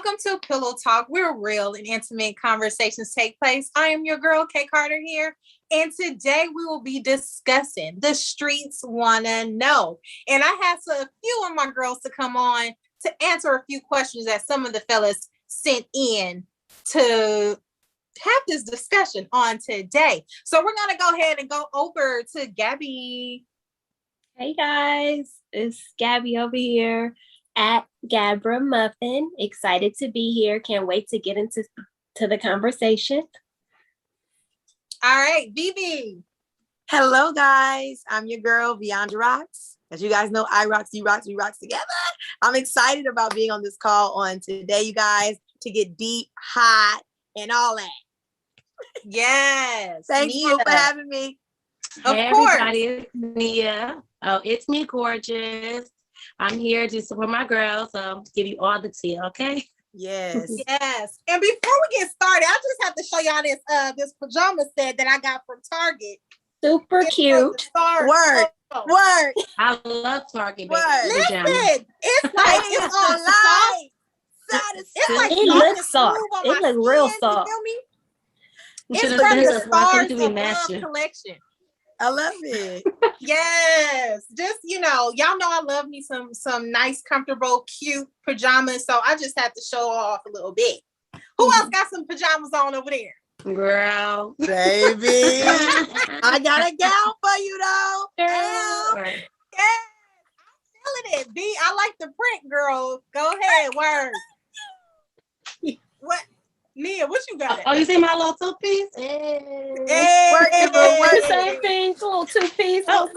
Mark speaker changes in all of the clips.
Speaker 1: Welcome to Pillow Talk, where real and intimate conversations take place. I am your girl, Kay Carter here, and today we will be discussing the streets wanna know. And I had a few of my girls to come on to answer a few questions that some of the fellas sent in to have this discussion on today. So we're gonna go ahead and go over to Gabby.
Speaker 2: Hey guys, it's Gabby over here at Gabra Muffin. Excited to be here. Can't wait to get into the conversation.
Speaker 1: All right, Vivi.
Speaker 3: Hello guys, I'm your girl Beyond Rocks. As you guys know, I rocks, you rocks, we rocks together. I'm excited about being on this call on today, you guys, to get deep, hot, and all that.
Speaker 1: Yes.
Speaker 3: Thanks for having me.
Speaker 2: Hey everybody, it's Nia. Oh, it's me, gorgeous. I'm here to support my girl, so give you all the tea, okay?
Speaker 3: Yes.
Speaker 1: Yes. And before we get started, I just have to show y'all this pajama set that I got from Target.
Speaker 2: Super cute.
Speaker 3: Word.
Speaker 2: I love Target.
Speaker 1: Listen, it's like it's all light. It's like
Speaker 2: it looks soft. It looks real soft.
Speaker 1: You feel me?
Speaker 2: It's
Speaker 1: from the Stars Above collection.
Speaker 3: I love it.
Speaker 1: Yes. Just, y'all know I love me some nice, comfortable, cute pajamas. So I just had to show off a little bit. Who else got some pajamas on over there?
Speaker 2: Girl.
Speaker 3: Baby. I got a gown for you though.
Speaker 1: Yes. I'm feeling it. B, I like the print, girl. Go ahead. Word. What? Nia, what you got?
Speaker 2: Oh, you see my little two-piece?
Speaker 1: Hey.
Speaker 2: The same thing, little two-piece. From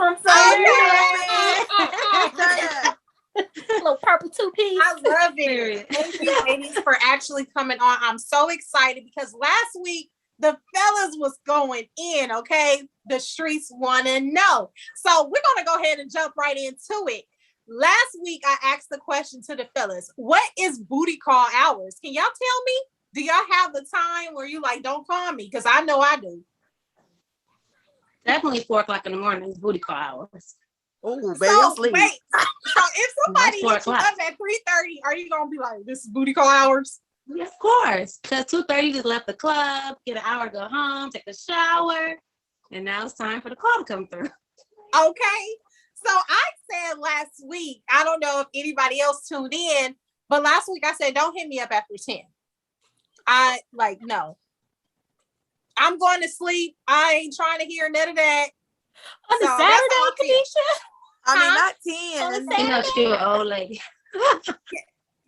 Speaker 2: little purple two-piece.
Speaker 1: I love it. Thank you, ladies, for actually coming on. I'm so excited because last week the fellas was going in, okay? The streets want to know. So we're going to go ahead and jump right into it. Last week, I asked the question to the fellas, what is booty call hours? Can y'all tell me? Do y'all have the time where you like, don't call me? Because I know I do.
Speaker 2: Definitely 4:00 in the morning is booty call hours.
Speaker 3: Oh, baby, I'm sleeping.
Speaker 1: Wait, so if somebody hits you up at 3:30, are you going to be like, this is booty call hours?
Speaker 2: Yeah, of course. Because 2:30 just left the club, get an hour, go home, take a shower, and now it's time for the call to come through.
Speaker 1: Okay. So I said last week, I don't know if anybody else tuned in, but last week I said, don't hit me up after 10. No. I'm going to sleep. I ain't trying to hear none of that.
Speaker 2: On the Saturday, Kenesha?
Speaker 3: I mean, not 10.
Speaker 2: You know she's an old lady.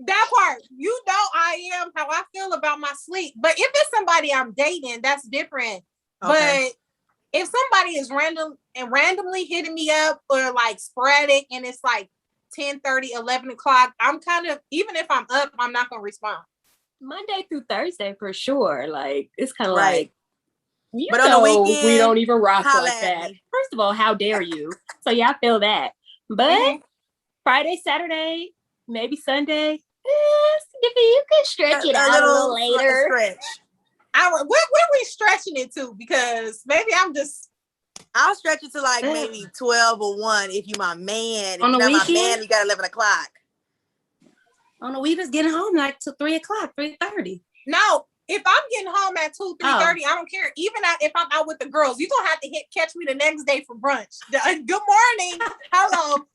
Speaker 1: That part. You know I am how I feel about my sleep. But if it's somebody I'm dating, that's different. Okay. But if somebody is randomly hitting me up or like sporadic and it's like 10:30, 11 o'clock, I'm kind of, even if I'm up, I'm not going to respond.
Speaker 2: Monday through Thursday for sure. Like it's kind of
Speaker 3: right.
Speaker 2: Like,
Speaker 3: but on the weekend,
Speaker 2: we don't even rock like that. First of all, how dare you? So yeah, I feel that. But Friday, Saturday, maybe Sunday, you can stretch it out a little later.
Speaker 3: Stretch.
Speaker 1: What are we stretching it to? Because maybe
Speaker 3: I'll stretch it to like maybe 12 or 1 if you my man. If
Speaker 2: on the
Speaker 3: you're not
Speaker 2: weekend,
Speaker 3: my man, you got 11 o'clock.
Speaker 2: On the weekends, getting home like to 3 o'clock, 3:30.
Speaker 1: No, if I'm getting home at 2, 3:30, I don't care. Even if I'm out with the girls, you're gonna have to catch me the next day for brunch. Good morning. Hello.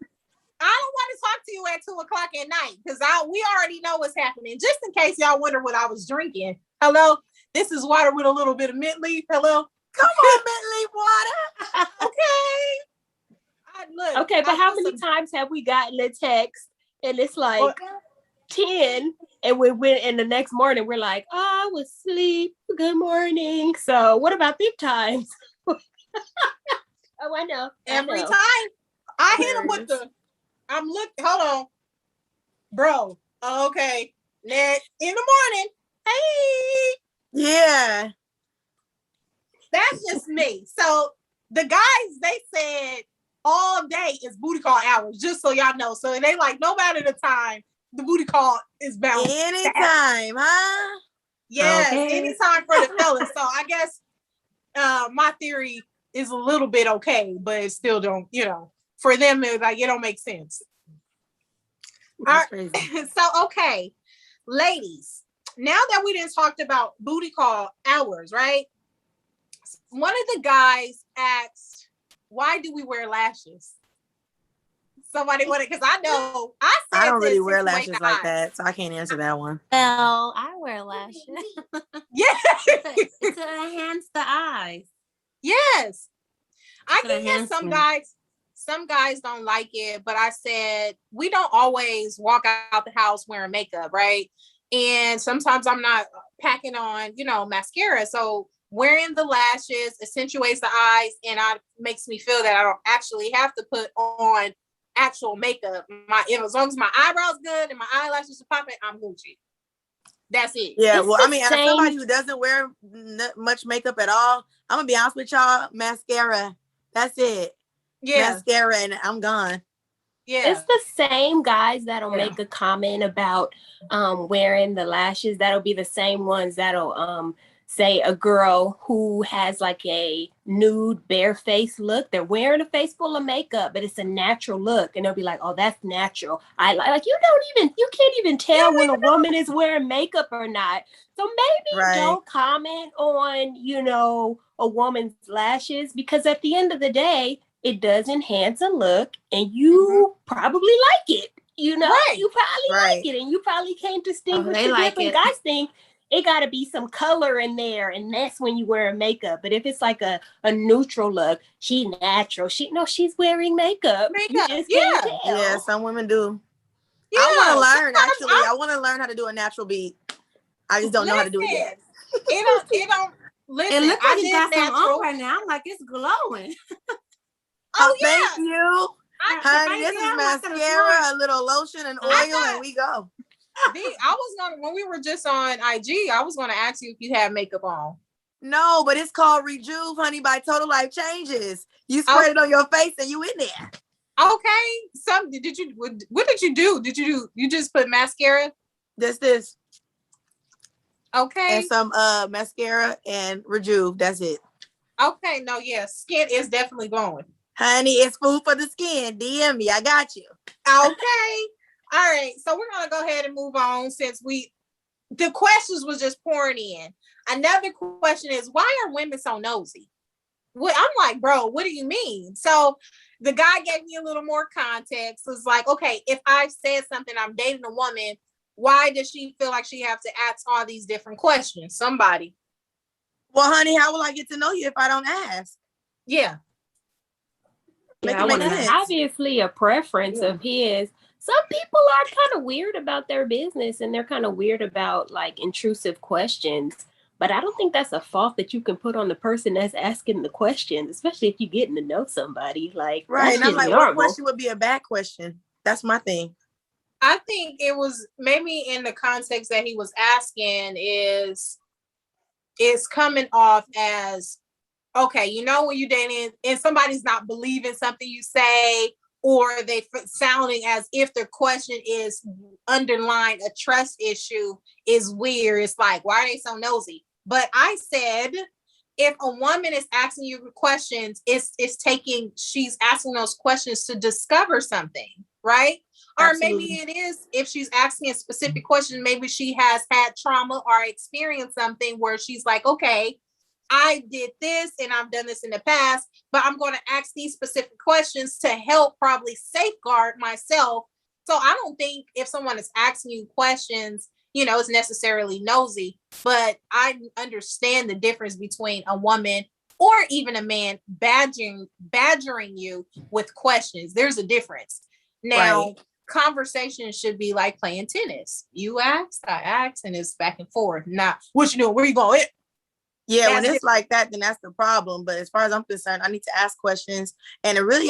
Speaker 1: I don't want to talk to you at 2 o'clock at night because we already know what's happening. Just in case y'all wonder what I was drinking. Hello, this is water with a little bit of mint leaf. Hello.
Speaker 3: Come on, mint leaf water.
Speaker 1: Okay.
Speaker 2: Okay, but how many times have we gotten a text and it's like 10 and we went and the next morning we're like, oh, I was asleep. Good morning. So what about these times? Oh, I know.
Speaker 1: Every time I hit him with hold on. Bro. Okay. In the morning. Hey.
Speaker 3: Yeah.
Speaker 1: That's just me. So the guys, they said all day is booty call hours, just so y'all know. So they like, no matter the time, the booty call is bound.
Speaker 3: Anytime, huh?
Speaker 1: Yes, anytime for the fellas. So I guess my theory is a little bit okay, but it still don't, for them, it don't make sense. All right. So, okay. ladies, now that we didn't talked about booty call hours, right? One of the guys asked, why do we wear lashes? Somebody wanted, because I know
Speaker 3: I don't really wear lashes like that, so I can't answer that one.
Speaker 4: Well, I wear lashes.
Speaker 1: Yeah.
Speaker 4: to enhance the eyes.
Speaker 1: Yes. I can hear some guys don't like it, but I said we don't always walk out the house wearing makeup, right? And sometimes I'm not packing on, mascara. So wearing the lashes accentuates the eyes, and makes me feel that I don't actually have to put on actual makeup. As long as my eyebrows good and my eyelashes are popping, I'm Gucci. That's it.
Speaker 3: Yeah, well, I mean, as somebody who doesn't wear much makeup at all, I'm gonna be honest with y'all, mascara. That's it. Yeah. Mascara and I'm gone.
Speaker 2: Yeah. It's the same guys that'll make a comment about wearing the lashes. That'll be the same ones that'll say a girl who has like a nude bare face look, they're wearing a face full of makeup, but it's a natural look, and they'll be like, oh, that's natural. I like you can't even tell when a woman is wearing makeup or not. So maybe don't comment on, a woman's lashes, because at the end of the day, it does enhance a look, and you probably like it. You probably like it, and you probably can't distinguish the different. Guys think it got to be some color in there, and that's when you wear makeup. But if it's like a neutral look, she's natural. She's wearing makeup. You just can't tell.
Speaker 3: Yeah, some women do. Yeah, I want to learn. Actually, I want to learn how to do a natural beat. I just don't know how to do it yet.
Speaker 1: It don't. Listen,
Speaker 4: it looks like you got some on right now. I'm like, it's glowing.
Speaker 1: Oh yeah.
Speaker 3: Thank you. Honey, this is mascara, a little lotion and oil, and we go.
Speaker 1: When we were just on IG, I was gonna ask you if you had makeup on.
Speaker 3: No, but it's called Rejuve, honey, by Total Life Changes. You spread it on your face and you in there.
Speaker 1: Okay. What did you do? You just put mascara?
Speaker 3: This.
Speaker 1: Okay.
Speaker 3: And some mascara and Rejuve. That's it.
Speaker 1: Okay, no, yeah. Skin is definitely glowing.
Speaker 3: Honey, it's food for the skin. DM me. I got you.
Speaker 1: Okay. All right. So we're gonna go ahead and move on since the questions was just pouring in. Another question is, why are women so nosy? I'm like, bro, what do you mean? So the guy gave me a little more context. It's like, okay, if I said something, I'm dating a woman, why does she feel like she have to ask all these different questions? Somebody.
Speaker 3: Well, honey, how will I get to know you if I don't ask?
Speaker 1: Yeah.
Speaker 2: That's obviously a preference of his. Some people are kind of weird about their business, and they're kind of weird about like intrusive questions. But I don't think that's a fault that you can put on the person that's asking the question, especially if you're getting to know somebody. Like,
Speaker 3: right. And I'm like, what question would be a bad question? That's my thing.
Speaker 1: I think it was maybe in the context that he was asking is coming off as, okay, when you're dating and somebody's not believing something you say, or they sounding as if their question is underlying a trust issue is weird. It's like, why are they so nosy? But I said, if a woman is asking you questions, she's asking those questions to discover something, right? Absolutely. Or maybe it is, if she's asking a specific question, maybe she has had trauma or experienced something where she's like, okay, I did this and I've done this in the past, but I'm going to ask these specific questions to help probably safeguard myself. So I don't think if someone is asking you questions, it's necessarily nosy, but I understand the difference between a woman or even a man badgering you with questions. There's a difference. Now, conversation should be like playing tennis. You ask, I ask, and it's back and forth. Not what you doing, where you going?
Speaker 3: Yeah, when it's like that, then that's the problem. But as far as I'm concerned, I need to ask questions. And it really,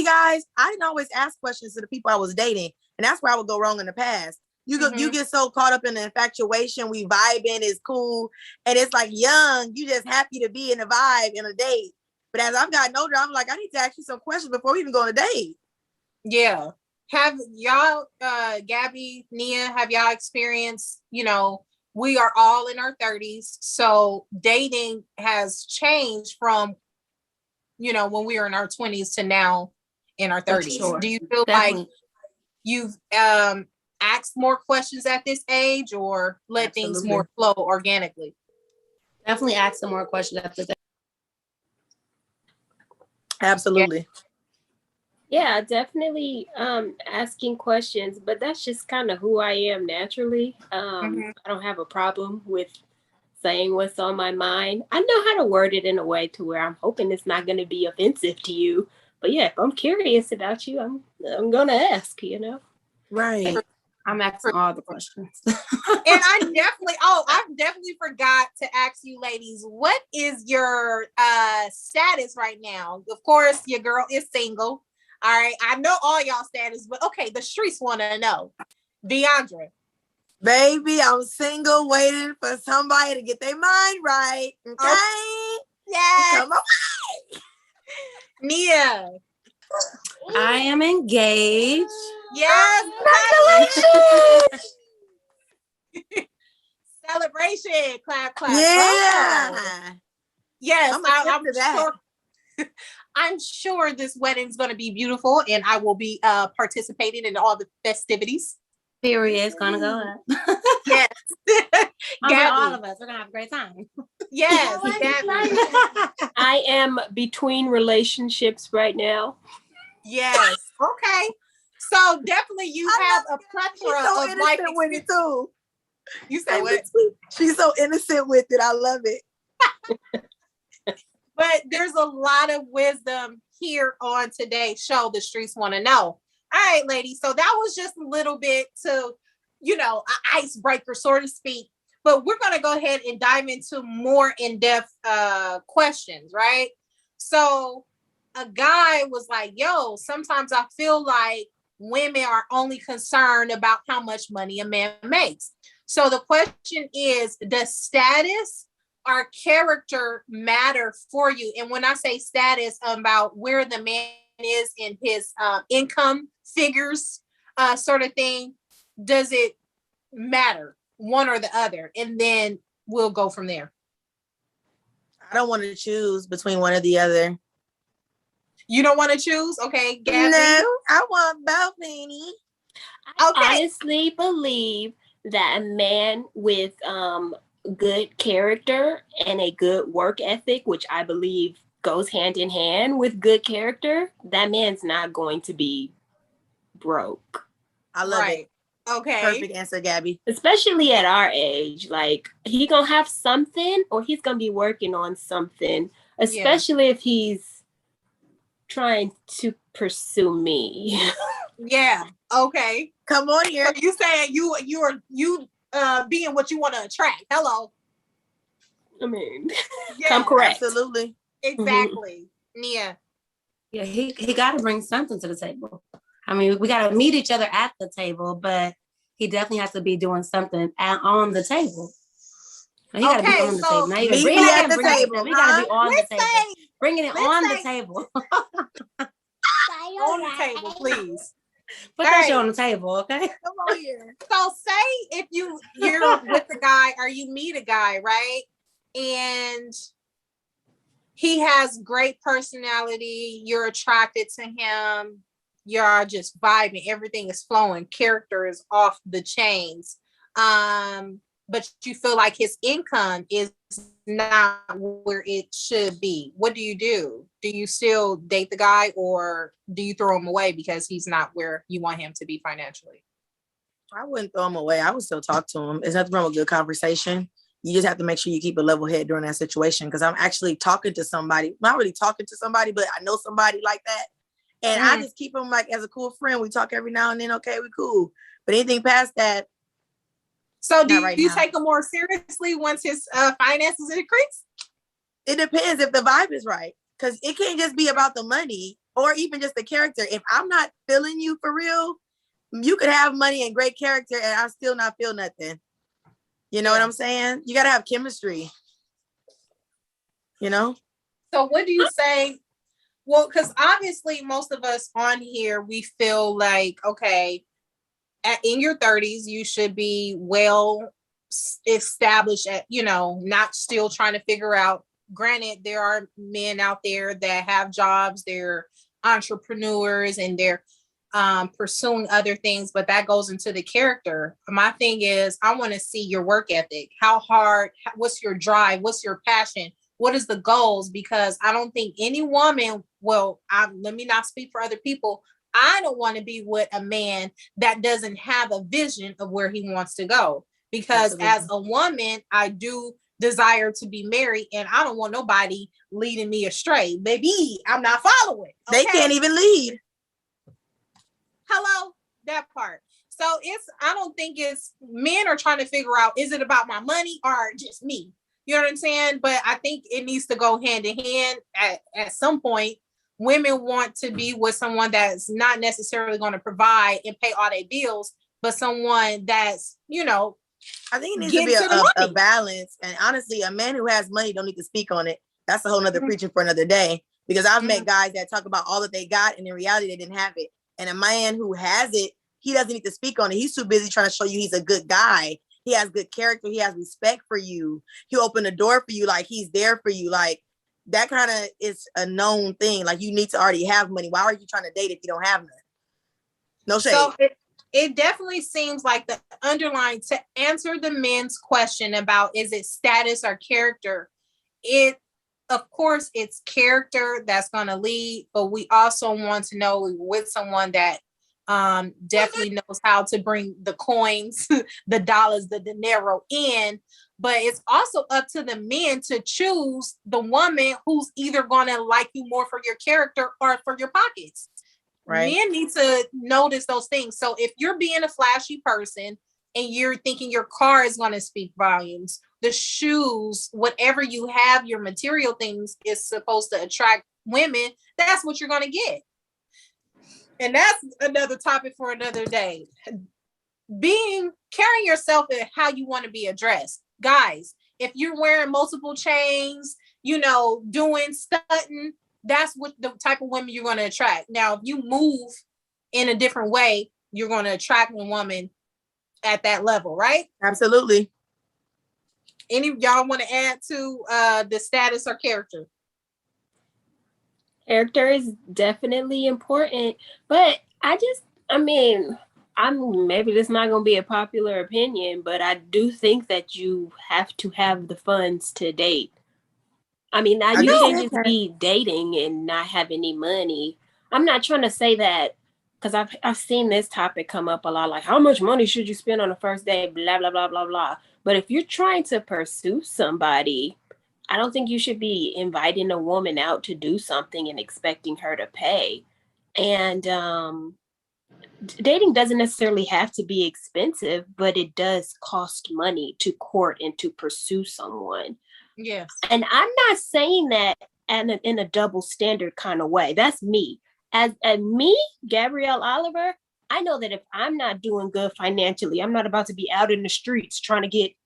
Speaker 3: guys, I didn't always ask questions to the people I was dating. And that's where I would go wrong in the past. You get so caught up in the infatuation, we vibing, it's cool. And it's like young, you just happy to be in a vibe in a date. But as I've gotten older, I'm like, I need to ask you some questions before we even go on a date.
Speaker 1: Yeah. Have y'all, Gabby, Nia, have y'all experienced, we are all in our 30s. So dating has changed from, when we were in our 20s to now in our 30s. Sure. Do you feel like you've ask more questions at this age, or let things more flow organically?
Speaker 4: Definitely ask some more questions at this age.
Speaker 3: Absolutely.
Speaker 2: Yeah, definitely asking questions, but that's just kind of who I am naturally. I don't have a problem with saying what's on my mind. I know how to word it in a way to where I'm hoping it's not going to be offensive to you. But yeah, if I'm curious about you, I'm gonna ask, you know.
Speaker 3: Right.
Speaker 4: I'm asking all the questions.
Speaker 1: And I definitely forgot to ask you ladies, what is your status right now? Of course, your girl is single. All right. I know all y'all status, but okay, the streets want to know. Deandra.
Speaker 3: Baby, I'm single, waiting for somebody to get their mind right. Okay.
Speaker 1: Yeah.
Speaker 3: Come on.
Speaker 1: Nia.
Speaker 4: I am engaged.
Speaker 1: Yes.
Speaker 3: Congratulations.
Speaker 1: Celebration. Clap, clap.
Speaker 3: Yeah.
Speaker 1: Oh. Yes.
Speaker 3: I'm sure.
Speaker 1: I'm sure this wedding's going to be beautiful, and I will be participating in all the festivities.
Speaker 4: Period. It's gonna go up.
Speaker 1: Yes.
Speaker 4: All of us. We're gonna have a great time.
Speaker 1: Yes.
Speaker 2: I am between relationships right now.
Speaker 1: Yes. Okay. So definitely you have a plethora of life experience
Speaker 3: with it too.
Speaker 1: You said what?
Speaker 3: She's so innocent with it. I love it.
Speaker 1: But there's a lot of wisdom here on today's show. The streets want to know. All right, ladies. So that was just a little bit to, an icebreaker, so to speak. But we're going to go ahead and dive into more in-depth questions, right? So a guy was like, yo, sometimes I feel like women are only concerned about how much money a man makes. So the question is, does status or character matter for you? And when I say status, about where the man is in his income figures, sort of thing, does it matter, one or the other? And then we'll go from there.
Speaker 3: I don't want to choose between one or the other.
Speaker 1: You don't want to choose? Okay, Gabby.
Speaker 3: No, I want both, Minnie.
Speaker 2: I honestly believe that a man with good character and a good work ethic, which I believe goes hand in hand with good character, that man's not going to be broke.
Speaker 3: I love it.
Speaker 1: Okay.
Speaker 3: Perfect answer, Gabby.
Speaker 2: Especially at our age, like he gonna have something, or he's gonna be working on something, especially if he's trying to pursue me.
Speaker 1: Yeah. Okay.
Speaker 3: Come on here.
Speaker 1: So you saying you being what you want to attract. Hello.
Speaker 2: I mean, I'm correct.
Speaker 3: Absolutely.
Speaker 1: Exactly. Nia.
Speaker 4: Yeah, he got to bring something to the table. I mean, we got to meet each other at the table, but he definitely has to be doing something on the table. He got to be on the table. Not even bringing it at the table. He got to be on the table. Bringing it on the table.
Speaker 1: On the table, please.
Speaker 4: Put that shit on the table, okay?
Speaker 3: Come on here.
Speaker 1: So say if you're with the guy or you meet a guy, right? And he has great personality, you're attracted to him, you're just vibing, everything is flowing, character is off the chains. But you feel like his income is not where it should be. What do you do? Do you still date the guy, or do you throw him away because he's not where you want him to be financially?
Speaker 3: I wouldn't throw him away. I would still talk to him. There's nothing wrong with good conversation. You just have to make sure you keep a level head during that situation, because I'm actually talking to somebody, not really talking to somebody, but I know somebody like that. And I just keep him like as a cool friend. We talk every now and then. Okay, we cool. But anything past that.
Speaker 1: So do you take him more seriously once his finances increase?
Speaker 3: It depends if the vibe is right. Because it can't just be about the money or even just the character. If I'm not feeling you for real, you could have money and great character and I still not feel nothing. You know what I'm saying? You got to have chemistry. You know?
Speaker 1: So what do you say? Well, because obviously most of us on here, we feel like, okay, in your 30s, you should be well established at, not still trying to figure out. Granted, there are men out there that have jobs, they're entrepreneurs, and they're pursuing other things, but that goes into the character. My thing is, I want to see your work ethic. How hard, what's your drive? What's your passion? What is the goals? Because I don't think any woman let me not speak for other people. I don't want to be with a man that doesn't have a vision of where he wants to go. Because
Speaker 3: Absolutely.
Speaker 1: as a woman, I do desire to be married, and I don't want nobody leading me astray. Baby, I'm not following.
Speaker 3: Okay? They can't even lead.
Speaker 1: Hello, that part. So I don't think it's men are trying to figure out, is it about my money or just me? You know what I'm saying? But I think it needs to go hand in hand at some point. Women want to be with someone that's not necessarily going to provide and pay all their bills, but someone that's,
Speaker 3: I think it needs to be a balance. And honestly, a man who has money don't need to speak on it. That's a whole nother preaching for another day. Because I've met guys that talk about all that they got, and in reality, they didn't have it. And a man who has it, he doesn't need to speak on it. He's too busy trying to show you he's a good guy. He has good character. He has respect for you. He'll open the door for you. Like, he's there for you. Like, that kind of is a known thing. Like, you need to already have money. Why are you trying to date if you don't have none? No shade.
Speaker 1: So it definitely seems like the underlying, to answer the men's question about, is it status or character? Of course, it's character that's going to lead, but we also want to know with someone that definitely knows how to bring the coins, the dollars, the dinero in. But it's also up to the men to choose the woman who's either going to like you more for your character or for your pockets. Right. Men need to notice those things. So if you're being a flashy person and you're thinking your car is going to speak volumes, the shoes, whatever you have, your material things is supposed to attract women, that's what you're going to get. And that's another topic for another day. Carrying yourself and how you want to be addressed. Guys, if you're wearing multiple chains, doing stunting, that's what the type of women you're going to attract. Now, if you move in a different way, you're going to attract a woman at that level, right?
Speaker 3: Absolutely.
Speaker 1: Any of y'all want to add to the status or character?
Speaker 2: Character is definitely important, but maybe this is not going to be a popular opinion, but I do think that you have to have the funds to date. I mean, now you can't just be dating and not have any money. I'm not trying to say that, because I've seen this topic come up a lot, like how much money should you spend on a first date, blah, blah, blah, blah, blah. But if you're trying to pursue somebody, I don't think you should be inviting a woman out to do something and expecting her to pay. And dating doesn't necessarily have to be expensive, but it does cost money to court and to pursue someone.
Speaker 1: Yes.
Speaker 2: And I'm not saying that in a double standard kind of way. That's me. As me, Gabrielle Oliver, I know that if I'm not doing good financially, I'm not about to be out in the streets trying to get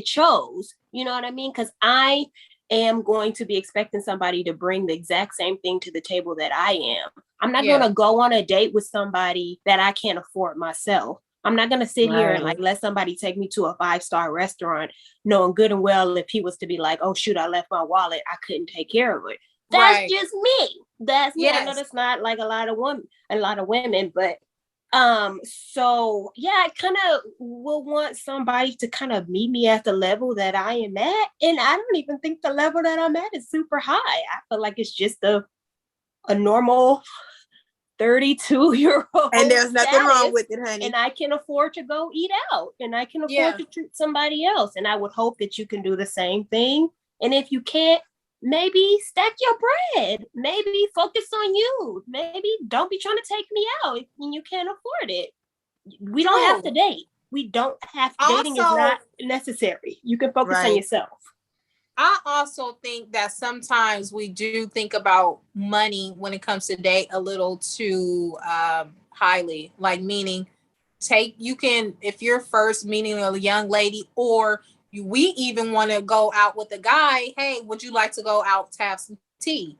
Speaker 2: chose. You know what I mean? Because I am going to be expecting somebody to bring the exact same thing to the table that I am. I'm not going to go on a date with somebody that I can't afford myself. I'm not going to sit here and let somebody take me to a 5-star restaurant knowing good and well if he was to be like, oh, shoot, I left my wallet, I couldn't take care of it. That's just me. That's me. I know that's not like a lot of women, but so yeah, I kind of will want somebody to kind of meet me at the level that I am at. And I don't even think the level that I'm at is super high. I feel like it's just a normal 32-year-old.
Speaker 3: And there's nothing wrong with it, honey.
Speaker 2: And I can afford to go eat out, and I can afford to treat somebody else. And I would hope that you can do the same thing. And if you can't, maybe stack your bread. Maybe focus on you. Maybe don't be trying to take me out when you can't afford it. We don't have to date. We don't have dating is not necessary. You can focus on yourself.
Speaker 1: I also think that sometimes we do think about money when it comes to date a little too highly. Like, meaning, if you're first meeting a young lady, or we even want to go out with a guy, hey, would you like to go out to have some tea?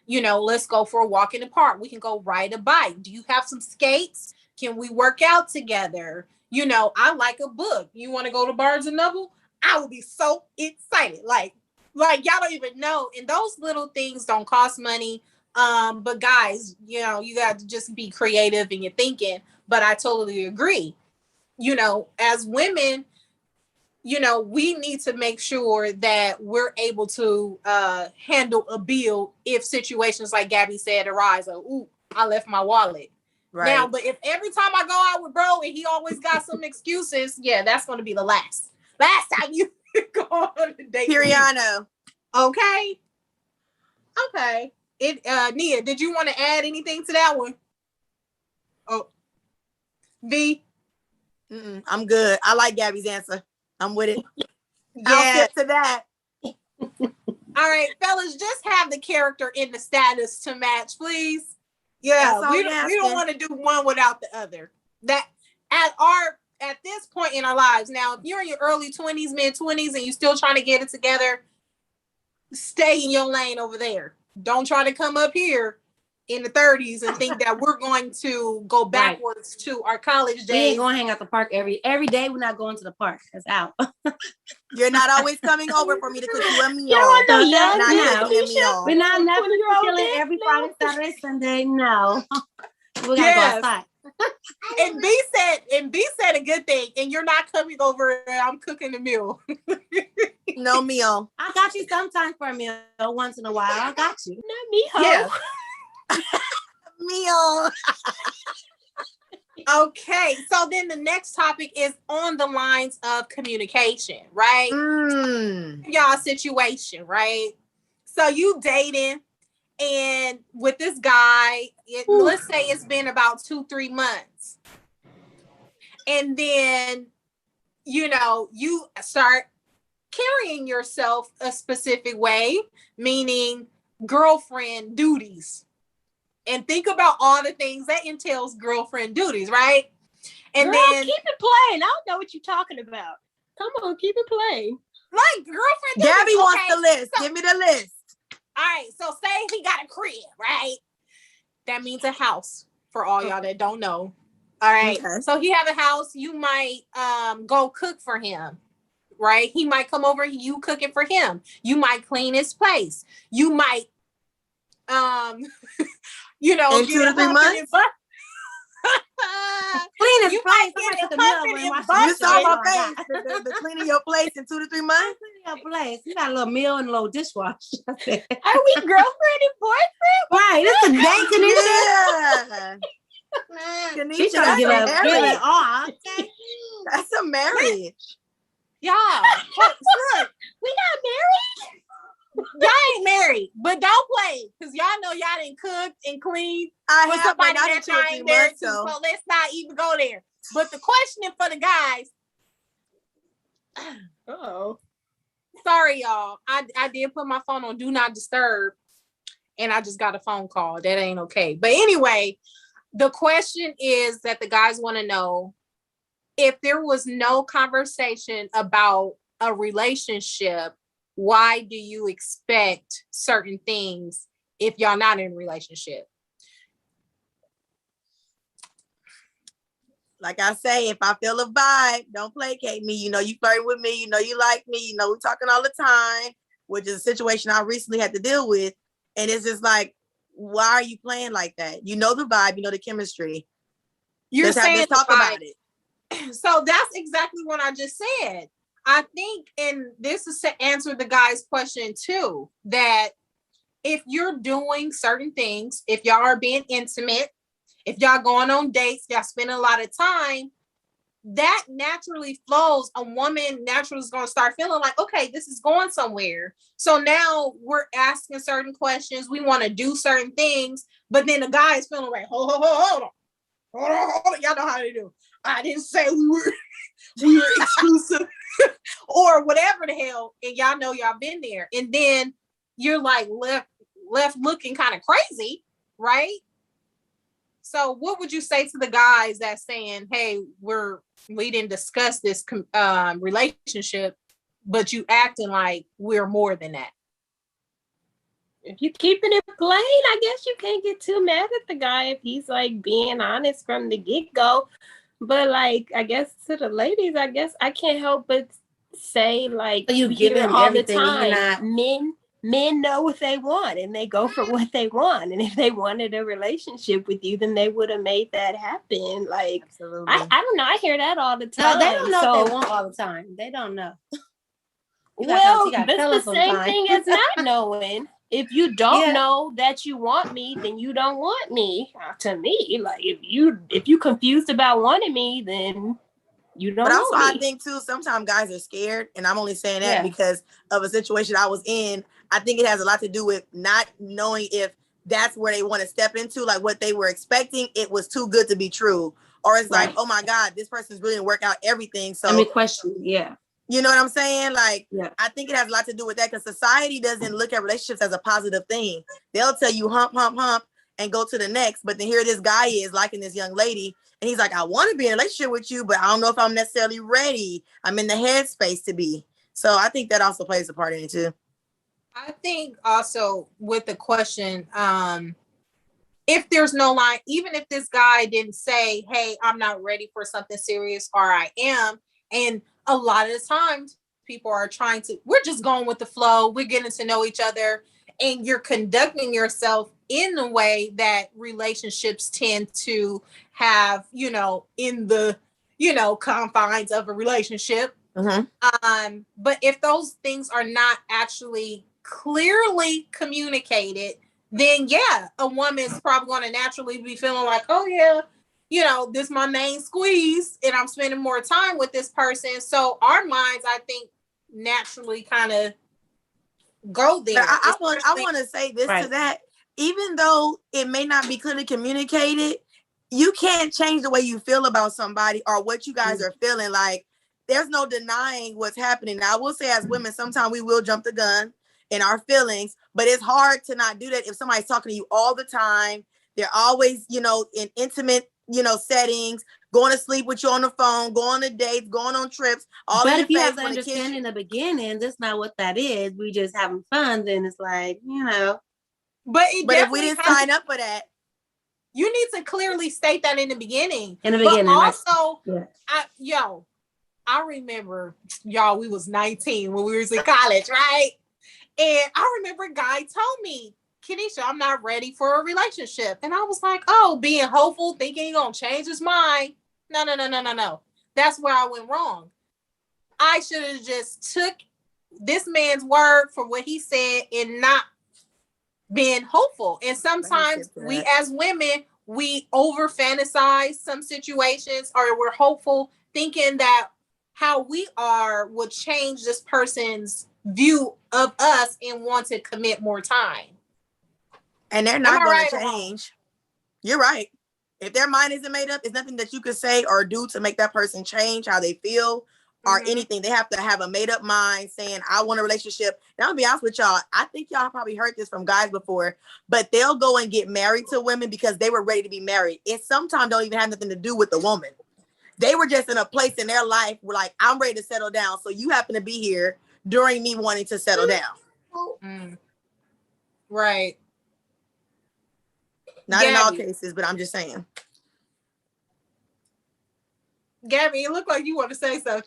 Speaker 1: Let's go for a walk in the park. We can go ride a bike. Do you have some skates? Can we work out together? I like a book. You want to go to Barnes and Noble? I would be so excited. Like y'all don't even know. And those little things don't cost money. But guys, you know, you got to just be creative in your thinking. But I totally agree. You know, as women, you know, we need to make sure that we're able to handle a bill if situations like Gabby said arise. Like, ooh, I left my wallet. Right. Now, but if every time I go out with bro and he always got some excuses, yeah, that's going to be the last time you go on a date.
Speaker 3: Piriano.
Speaker 1: Okay. Okay. Nia, did you want to add anything to that one? Oh, V.
Speaker 3: I'm good. I like Gabby's answer. I'm with it.
Speaker 1: Yeah.
Speaker 3: I'll get to that.
Speaker 1: All right, fellas, just have the character in the status to match, please. Yeah, we don't want to do one without the other. That at this point in our lives. Now, if you're in your early 20s, mid 20s, and you're still trying to get it together, stay in your lane over there. Don't try to come up here in the 30s and think that we're going to go backwards to our college days.
Speaker 4: We ain't going to hang out the park every day. We're not going to the park. That's out.
Speaker 3: You're not always coming over for me to cook you a meal.
Speaker 4: We're not never chilling every Friday, Saturday, Sunday. No. We gotta go outside.
Speaker 1: And B said a good thing. And you're not coming over and I'm cooking a meal.
Speaker 3: No meal.
Speaker 4: I got you sometimes for a meal once in a while. I got you.
Speaker 2: Not me, ho.
Speaker 1: Yeah.
Speaker 3: Meal.
Speaker 1: Okay, so then the next topic is on the lines of communication, right? Y'all situation, right? So you dating, and with this guy, let's say it's been about 2-3 months, and then you know you start carrying yourself a specific way, meaning girlfriend duties. And think about all the things that entails girlfriend duties, right? And
Speaker 2: Girl,
Speaker 1: then
Speaker 2: keep it plain. I don't know what you're talking about. Come on, keep it plain.
Speaker 1: Like girlfriend duties.
Speaker 3: Gabby wants the list. Give me the list.
Speaker 1: All right. So say he got a crib, right? That means a house for all y'all that don't know. All right. Okay. So he have a house. You might go cook for him. Right? He might come over, you cooking for him. You might clean his place. You might you know,
Speaker 3: in 2 to 3 months.
Speaker 4: Clean his place.
Speaker 3: You saw my face. The cleaning your place in 2 to 3 months.
Speaker 4: Cleaning your place. You got a little meal and a little dishwasher.
Speaker 2: Are we girlfriend and boyfriend?
Speaker 4: Right. It's a date, Kenesha.
Speaker 3: Yeah.
Speaker 4: She's trying to give it all.
Speaker 3: That's a marriage.
Speaker 1: Yeah. Look,
Speaker 2: we not married.
Speaker 1: Y'all ain't married, but don't play because y'all know y'all didn't cook and clean.
Speaker 3: I have somebody that y'all ain't there too,
Speaker 1: so let's not even go there. But the question for the guys.
Speaker 2: Oh,
Speaker 1: sorry, y'all. I did put my phone on do not disturb, and I just got a phone call. That ain't okay. But anyway, the question is that the guys want to know if there was no conversation about a relationship. Why do you expect certain things if y'all not in a relationship?
Speaker 3: Like I say, if I feel a vibe, don't placate me. You know, you flirt with me. You know, you like me. You know, we're talking all the time, which is a situation I recently had to deal with. And it's just like, why are you playing like that? You know the vibe. You know the chemistry.
Speaker 1: You're saying
Speaker 3: let's talk about it.
Speaker 1: So that's exactly what I just said. I think, and this is to answer the guy's question too, that if you're doing certain things, if y'all are being intimate, if y'all going on dates, y'all spending a lot of time, that naturally flows. A woman naturally is going to start feeling like, okay, this is going somewhere. So now we're asking certain questions. We want to do certain things, but then the guy is feeling like, hold on. Y'all know how to do. I didn't say we were exclusive. Or whatever the hell, and y'all know y'all been there, and then you're like left looking kind of crazy, right? So what would you say to the guys that's saying, hey, we didn't discuss this relationship, but you acting like we're more than that?
Speaker 2: If you keeping it plain, I guess you can't get too mad at the guy if he's like being honest from the get-go. But like, I guess to the ladies, I guess I can't help but say like,
Speaker 4: so you give him
Speaker 2: all
Speaker 4: everything.
Speaker 2: the time. men know what they want and they go for what they want. And if they wanted a relationship with you, then they would have made that happen. Like, I don't know. I hear that all the time.
Speaker 4: No, they don't know what they want all the time. They don't know.
Speaker 2: Well, that's the same thing as not knowing. If you don't know that you want me, then you don't want me. To me, like if you confused about wanting me, then you don't. But also,
Speaker 3: I think too, sometimes guys are scared, and I'm only saying that because of a situation I was in. I think it has a lot to do with not knowing if that's where they want to step into, like what they were expecting. It was too good to be true, or it's like, oh my God, this person's really work out everything. So
Speaker 4: I mean, question,
Speaker 3: You know what I'm saying? Like, I think it has a lot to do with that because society doesn't look at relationships as a positive thing. They'll tell you hump, hump, hump and go to the next. But then here this guy is liking this young lady. And he's like, I want to be in a relationship with you, but I don't know if I'm necessarily ready. I'm in the headspace to be. So I think that also plays a part in it too.
Speaker 1: I think also with the question, if there's no line, even if this guy didn't say, hey, I'm not ready for something serious, or I am, and a lot of the times people are we're just going with the flow. We're getting to know each other and you're conducting yourself in the way that relationships tend to have, in the, confines of a relationship.
Speaker 3: Mm-hmm.
Speaker 1: But if those things are not actually clearly communicated, then a woman's probably going to naturally be feeling like, oh yeah, this is my main squeeze and I'm spending more time with this person. So our minds, I think, naturally kind of go there.
Speaker 3: But I want to say this to that. Even though it may not be clearly communicated, you can't change the way you feel about somebody or what you guys are feeling. Like, there's no denying what's happening. Now, I will say as women, sometimes we will jump the gun in our feelings, but it's hard to not do that if somebody's talking to you all the time. They're always, in intimate, settings, going to sleep with you on the phone, going on dates, going on trips.
Speaker 4: But if you have to understand in the beginning, that's not what that is. We just having fun. Then it's like,
Speaker 1: But
Speaker 3: if we didn't sign up for that,
Speaker 1: you need to clearly state that in the beginning.
Speaker 4: In the beginning,
Speaker 1: but also, I remember, y'all, we was 19 when we was in college, right? And I remember a guy told me, Kenesha, I'm not ready for a relationship. And I was like, oh, being hopeful, thinking he's going to change his mind. No. That's where I went wrong. I should have just took this man's word for what he said and not been hopeful. And sometimes we as women, we over fantasize some situations, or we're hopeful thinking that how we are would change this person's view of us and want to commit more time.
Speaker 3: And they're not going to change. You're right. If their mind isn't made up, it's nothing that you could say or do to make that person change how they feel or anything. They have to have a made up mind saying, I want a relationship. And I'll be honest with y'all. I think y'all probably heard this from guys before, but they'll go and get married to women because they were ready to be married. It sometimes don't even have nothing to do with the woman. They were just in a place in their life where like, I'm ready to settle down. So you happen to be here during me wanting to settle down.
Speaker 1: Right.
Speaker 3: Not Gabby. In all cases, but I'm just saying.
Speaker 1: Gabby, you look like you want to say something.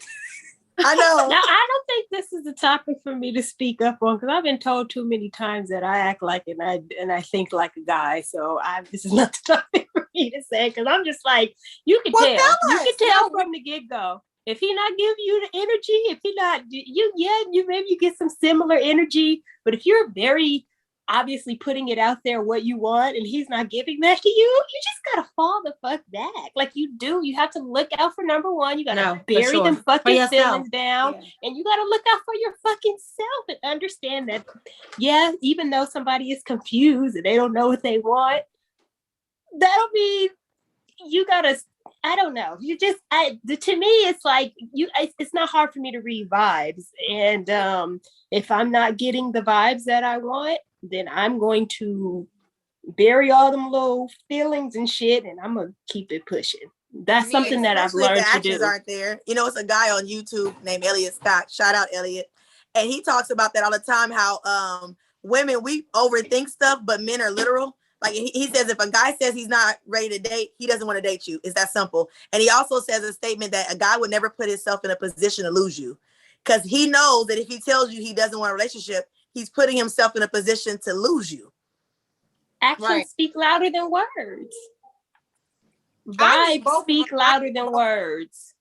Speaker 3: I know.
Speaker 2: Now, I don't think this is a topic for me to speak up on because I've been told too many times that I act like and I think like a guy. So this is not the topic for me to say because I'm just like, you can tell. You can tell from the get-go. If he not giving you the energy, if he not, you maybe you get some similar energy. But if you're very obviously putting it out there what you want and he's not giving that to you, you just gotta fall the fuck back. Like you do. You have to look out for number one. You gotta bury them fucking feelings down. And you gotta look out for your fucking self and understand that, even though somebody is confused and they don't know what they want, that'll be, you gotta, I don't know. You just, to me, it's like it's not hard for me to read vibes. And if I'm not getting the vibes that I want, then I'm going to bury all them little feelings and shit, and I'm gonna keep it pushing. That's something that I've learned to do.
Speaker 3: Aren't there? It's a guy on YouTube named Elliot Scott. Shout out Elliot, and he talks about that all the time. How women, we overthink stuff, but men are literal. Like he says, if a guy says he's not ready to date, he doesn't want to date you. It's that simple. And he also says a statement that a guy would never put himself in a position to lose you, because he knows that if he tells you he doesn't want a relationship, he's putting himself in a position to lose you.
Speaker 2: Actions speak louder than words. Vibes speak louder than words.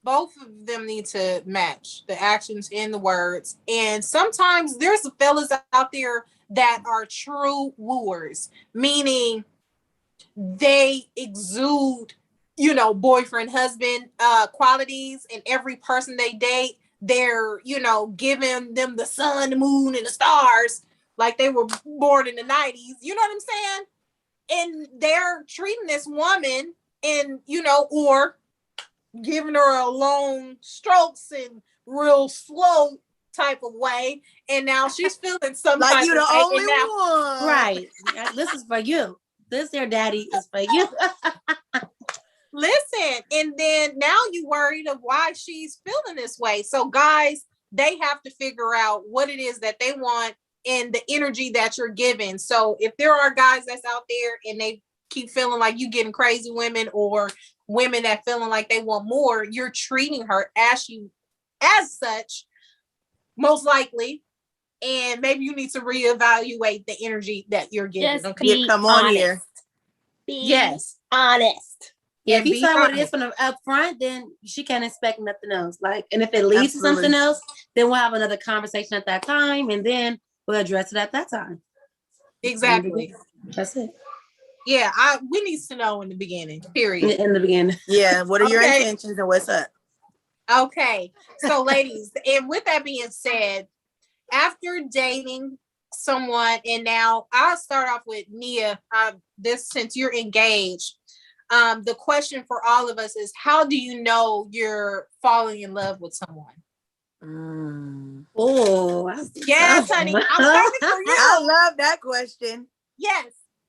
Speaker 1: Both of them need to match, the actions and the words. And sometimes there's fellas out there that are true wooers, meaning they exude, you know, boyfriend, husband qualities, and every person they date, they're, you know, giving them the sun, the moon, and the stars like they were born in the 90s. You know what I'm saying? And they're treating this woman in, you know, or giving her a long strokes and real slow type of way. And now she's feeling some
Speaker 3: like
Speaker 1: type
Speaker 3: you the
Speaker 1: of
Speaker 3: only
Speaker 1: now,
Speaker 3: one.
Speaker 4: Right. This is for you. This here, daddy, is for you.
Speaker 1: Listen, and then now you worried of why she's feeling this way. So guys, they have to figure out what it is that they want and the energy that you're giving. So if there are guys that's out there and they keep feeling like you getting crazy women, or women that feeling like they want more, you're treating her as such, most likely. And maybe you need to reevaluate the energy that you're giving.
Speaker 2: Just
Speaker 1: okay,
Speaker 2: be
Speaker 3: come on
Speaker 2: honest.
Speaker 3: here.
Speaker 2: Be honest.
Speaker 4: Yeah, if you tell what it is from the up front, then she can't expect nothing else. Like, and if it leads to something else, then we'll have another conversation at that time, and then we'll address it at that time.
Speaker 1: Exactly.
Speaker 4: That's it.
Speaker 1: Yeah, we need to know in the beginning. Period.
Speaker 4: In the beginning.
Speaker 3: Yeah. What are your intentions and what's up?
Speaker 1: Okay. So, ladies, and with that being said, after dating someone, and now I'll start off with Nia. Since you're engaged, the question for all of us is, how do you know you're falling in love with someone?
Speaker 4: Oh,
Speaker 1: yes, honey. I'm talking for you.
Speaker 3: I love that question.
Speaker 1: Yes.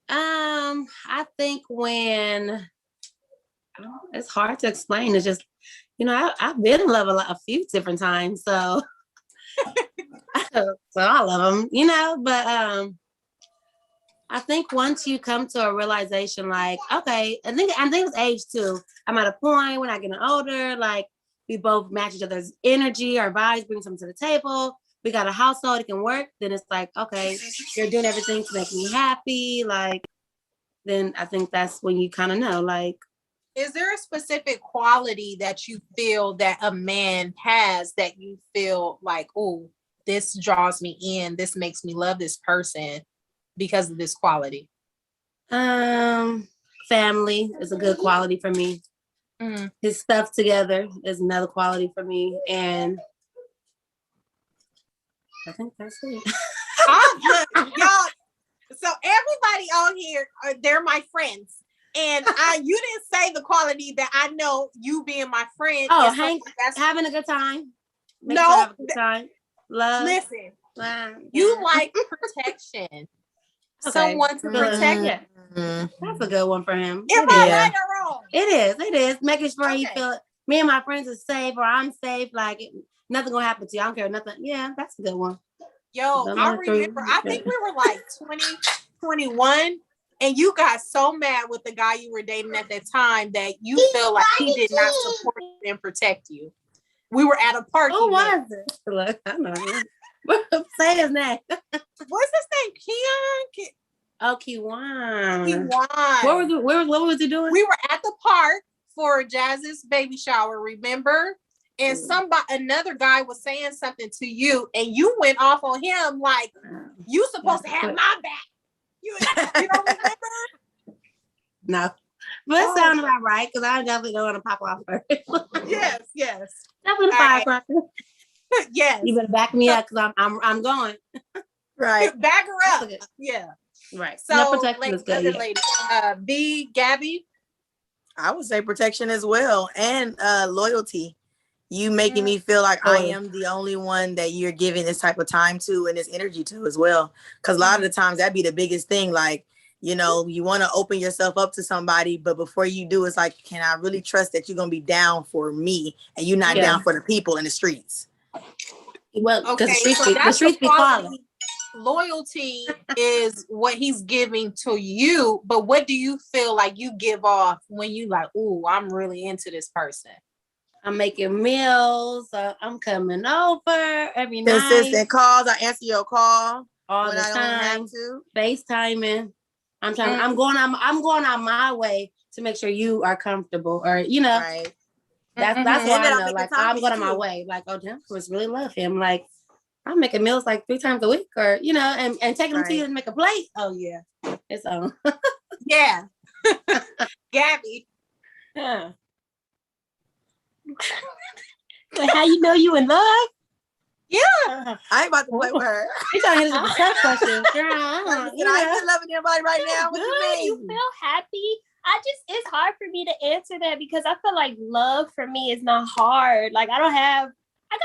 Speaker 4: I think when it's hard to explain. It's just, you know, I've been in love a few different times, so so I love them, you know. But I think once you come to a realization, like, okay, I think it's age too. I'm at a point when I'm getting older, like we both match each other's energy, our vibes, bring something to the table. We got a household, it can work. Then it's like, okay, you're doing everything to make me happy. Like, then I think that's when you kind of know, like.
Speaker 1: Is there a specific quality that you feel that a man has that you feel like, oh, this draws me in, this makes me love this person because of this quality?
Speaker 4: Family is a good quality for me. His stuff together is another quality for me, and I think that's it.
Speaker 1: Y'all, so everybody on here, they're my friends, and you didn't say the quality that I know, you being my friend.
Speaker 4: Oh, having a good time. Have a good time. Love.
Speaker 1: Listen,
Speaker 4: you
Speaker 1: you like protection. Someone to protect.
Speaker 4: Yeah. That's a good one for him.
Speaker 1: Am I right or wrong?
Speaker 4: It is. Making sure he feel me and my friends are safe, or I'm safe. Like nothing gonna happen to you. I don't care nothing. Yeah, that's a good one.
Speaker 1: Yo, I remember. I think we were like 20, 21, and you got so mad with the guy you were dating at that time that you feel like he did not support and protect you. We were at a party.
Speaker 4: Who was it? Look, I know him. Say his name.
Speaker 1: What's his name? Keon?
Speaker 4: Oh, Kiwan.
Speaker 1: Kiwan.
Speaker 4: What was he doing?
Speaker 1: We were at the park for Jazz's baby shower, remember? And another guy was saying something to you, and you went off on him like, you supposed to have my back. You don't remember?
Speaker 4: No. But it sounds about right, because I definitely don't want to pop off first.
Speaker 1: Yes.
Speaker 4: Definitely the firecracker.
Speaker 1: Yes.
Speaker 4: You better back me up, because I'm going.
Speaker 3: Right.
Speaker 1: Back her up. Yeah.
Speaker 4: Right.
Speaker 1: So, B, Gabby?
Speaker 3: I would say protection as well, and loyalty. You making me feel like I am the only one that you're giving this type of time to and this energy to as well. Because a lot of the times that'd be the biggest thing. Like, you know, you want to open yourself up to somebody, but before you do, it's like, can I really trust that you're going to be down for me and you're not down for the people in the streets?
Speaker 4: Well, because the streets be calling.
Speaker 1: Loyalty is what he's giving to you, but what do you feel like you give off when you like, ooh, I'm really into this person?
Speaker 4: I'm making meals. I'm coming over every night.
Speaker 3: Consistent calls. I answer your call
Speaker 4: all
Speaker 3: when
Speaker 4: the
Speaker 3: I don't
Speaker 4: time.
Speaker 3: have to.
Speaker 4: FaceTiming. I'm going out my way to make sure you are comfortable, or
Speaker 3: Right.
Speaker 4: That's why I know. Like I'm going on my way. Like, oh, damn, I really love him. Like I'm making meals like 3 times a week, or and taking them to you to make a plate. Oh yeah, it's on.
Speaker 1: Yeah, Gabby.
Speaker 2: Huh. But how you know you in love?
Speaker 1: Yeah,
Speaker 3: I ain't about to play with her.
Speaker 4: You trying to hit us with a tough question, girl.
Speaker 3: I ain't loving anybody right now. What you mean?
Speaker 2: You feel happy? It's hard for me to answer that because I feel like love for me is not hard. Like I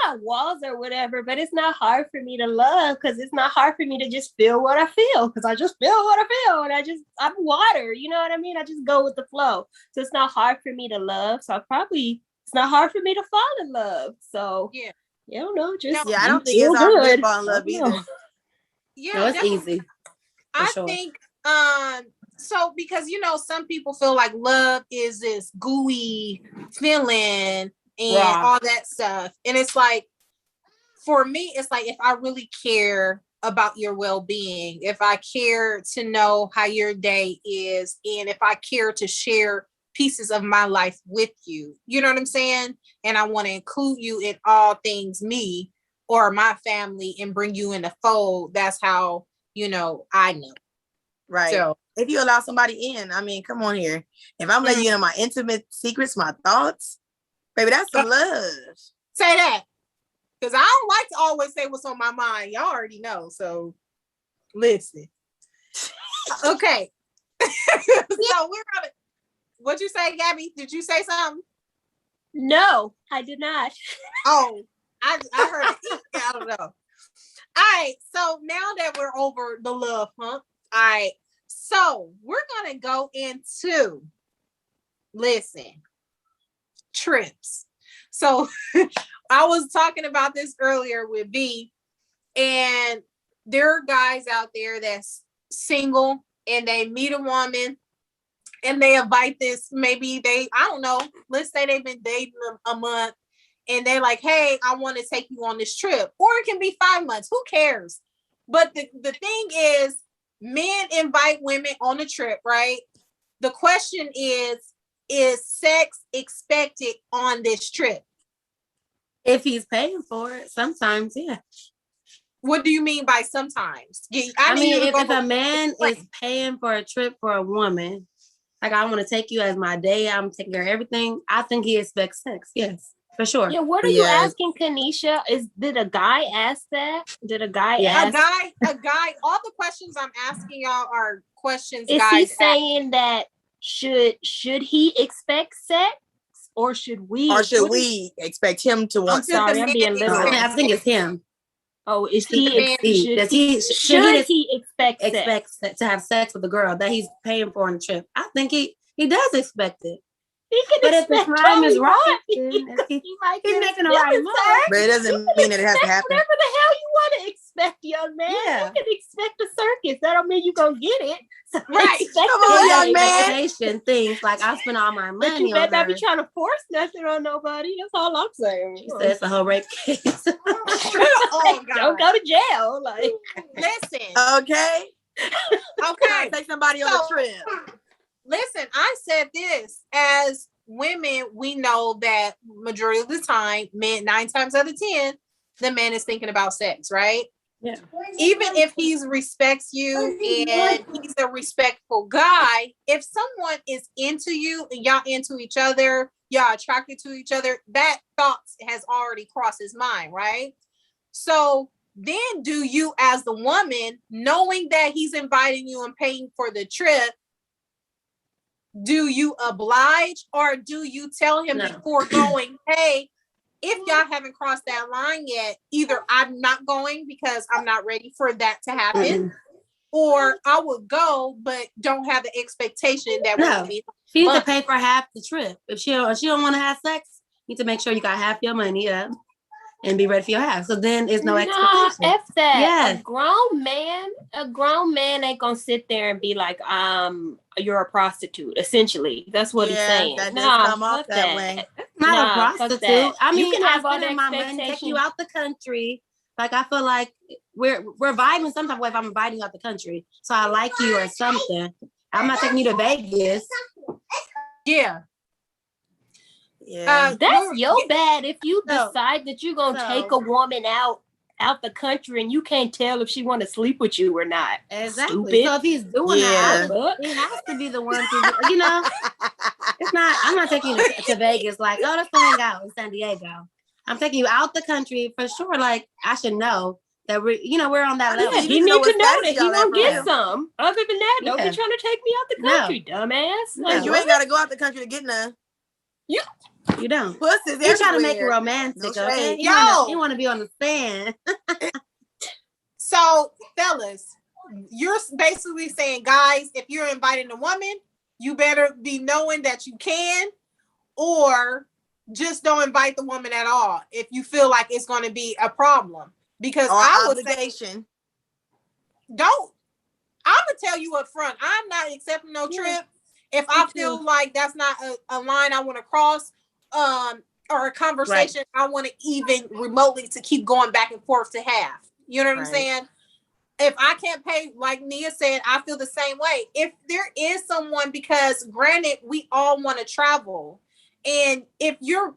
Speaker 2: got walls or whatever, but it's not hard for me to love because it's not hard for me to just feel what I feel because I just feel what I feel and I'm water. You know what I mean? I just go with the flow. So it's not hard for me to love. So it's not hard for me to fall in love. So
Speaker 1: yeah.
Speaker 2: I don't know.
Speaker 3: I don't think it's hard to fall in love either.
Speaker 1: Yeah,
Speaker 4: no, it's easy.
Speaker 1: I think so because some people feel like love is this gooey feeling and all that stuff. And it's like, for me, it's like if I really care about your well-being, if I care to know how your day is, and if I care to share pieces of my life with you, you know what I'm saying? And I want to include you in all things me or my family and bring you in the fold. That's how, I know.
Speaker 3: Right. So if you allow somebody in, I mean, come on here. If I'm letting you in my intimate secrets, my thoughts, baby, that's some love.
Speaker 1: Say that. Because I don't like to always say what's on my mind. Y'all already know. So listen. Okay. So we're gonna. What'd you say, Gabby? Did you say something?
Speaker 2: No, I did not.
Speaker 1: Oh, I heard it. I don't know. All right. So now that we're over the love hump, all right. So we're gonna go into trips. So I was talking about this earlier with B, and there are guys out there that's single and they meet a woman and they invite this, I don't know, let's say they've been dating a month and they're like, hey, I want to take you on this trip. Or it can be 5 months, who cares? But the thing is, men invite women on a trip, right? The question is sex expected on this trip?
Speaker 4: If he's paying for it, sometimes, yeah.
Speaker 1: What do you mean by sometimes?
Speaker 4: I mean, if a man is paying for a trip for a woman, like I want to take you as my day, I'm taking care of everything, I think he expects sex. Yes, for sure.
Speaker 2: Yeah, what are you asking, Kenesha? Did a guy ask that? Did a guy ask?
Speaker 1: A guy, all the questions I'm asking y'all are questions
Speaker 2: is
Speaker 1: guys
Speaker 2: he saying that should he expect sex? Or should we?
Speaker 3: Or should we expect him to want sex?
Speaker 2: Sorry, I'm being literal.
Speaker 4: I think it's him.
Speaker 2: Oh, is he? Should he expect
Speaker 4: to have sex with the girl that he's paying for on the trip? I think he does expect it.
Speaker 2: He can
Speaker 4: but if the time is right,
Speaker 2: he's
Speaker 4: making the right move.
Speaker 3: But it doesn't mean that it has to happen.
Speaker 2: Whatever the hell you want to expect, young man.
Speaker 4: Yeah.
Speaker 2: You can expect a circus. That don't mean you're going to get it. So
Speaker 1: right.
Speaker 3: Come on, young man.
Speaker 4: Things like I spend all my money.
Speaker 2: But you better not be trying to force nothing on nobody. That's all I'm saying.
Speaker 4: She said it's a whole rape case.
Speaker 1: Oh, God.
Speaker 2: Don't go to jail. Like,
Speaker 1: listen.
Speaker 3: Okay. Take somebody on a trip.
Speaker 1: Listen, I said this, as women, we know that majority of the time, men, 9 times out of 10, the man is thinking about sex, right?
Speaker 4: Yeah.
Speaker 1: Even if he respects you and he's a respectful guy, if someone is into you and y'all into each other, y'all attracted to each other, that thought has already crossed his mind, right? So then do you, as the woman, knowing that he's inviting you and paying for the trip, do you oblige or do you tell him before going, hey, if y'all haven't crossed that line yet, either I'm not going because I'm not ready for that to happen, or I will go, but don't have the expectation that we're going to be.
Speaker 4: She needs to pay for half the trip. If she don't want to have sex, you need to make sure you got half your money up. and be ready for your half. So then it's no
Speaker 2: Nah,
Speaker 4: expectation.
Speaker 2: F that.
Speaker 4: Yes.
Speaker 2: A grown man ain't gonna sit there and be like, you're a prostitute. Essentially, that's what he's saying.
Speaker 3: That does come off
Speaker 2: fuck
Speaker 3: that way.
Speaker 4: Not a
Speaker 2: fuck
Speaker 4: prostitute.
Speaker 2: that.
Speaker 4: I mean,
Speaker 2: you can have all the
Speaker 4: spending my money, take
Speaker 2: expectations.
Speaker 4: you out the country. Like I feel like we're vibing some type of way if I'm inviting you out the country. So I like you or something. I'm not taking you to Vegas.
Speaker 1: Yeah.
Speaker 3: Yeah.
Speaker 2: That's your bad if you decide that you're gonna take a woman out the country and you can't tell if she want to sleep with you or not.
Speaker 4: Exactly.
Speaker 2: Stupid.
Speaker 4: So if he's doing that, he has to be the one to, it's not, I'm not taking you to Vegas like, oh, let's go hang out in San Diego. I'm taking you out the country for sure. Like I should know that we're on that level.
Speaker 2: Yeah, he need to know that he gonna get some. Other than that, don't be trying to take me out the country, dumbass.
Speaker 3: Like, you ain't gotta go out the country to get none.
Speaker 4: You don't.
Speaker 3: Pussies
Speaker 4: You're trying to make it romantic, okay? You want to be on the stand.
Speaker 1: So, fellas, you're basically saying, guys, if you're inviting a woman, you better be knowing that you can, or just don't invite the woman at all if you feel like it's going to be a problem. Because I would say, don't. I'm gonna tell you up front, I'm not accepting no trip if I feel like that's not a line I want to cross, or a conversation I want to even remotely to keep going back and forth to have. You know what I'm saying? If I can't pay, like Nia said, I feel the same way. If there is someone, because granted, we all want to travel, and if you're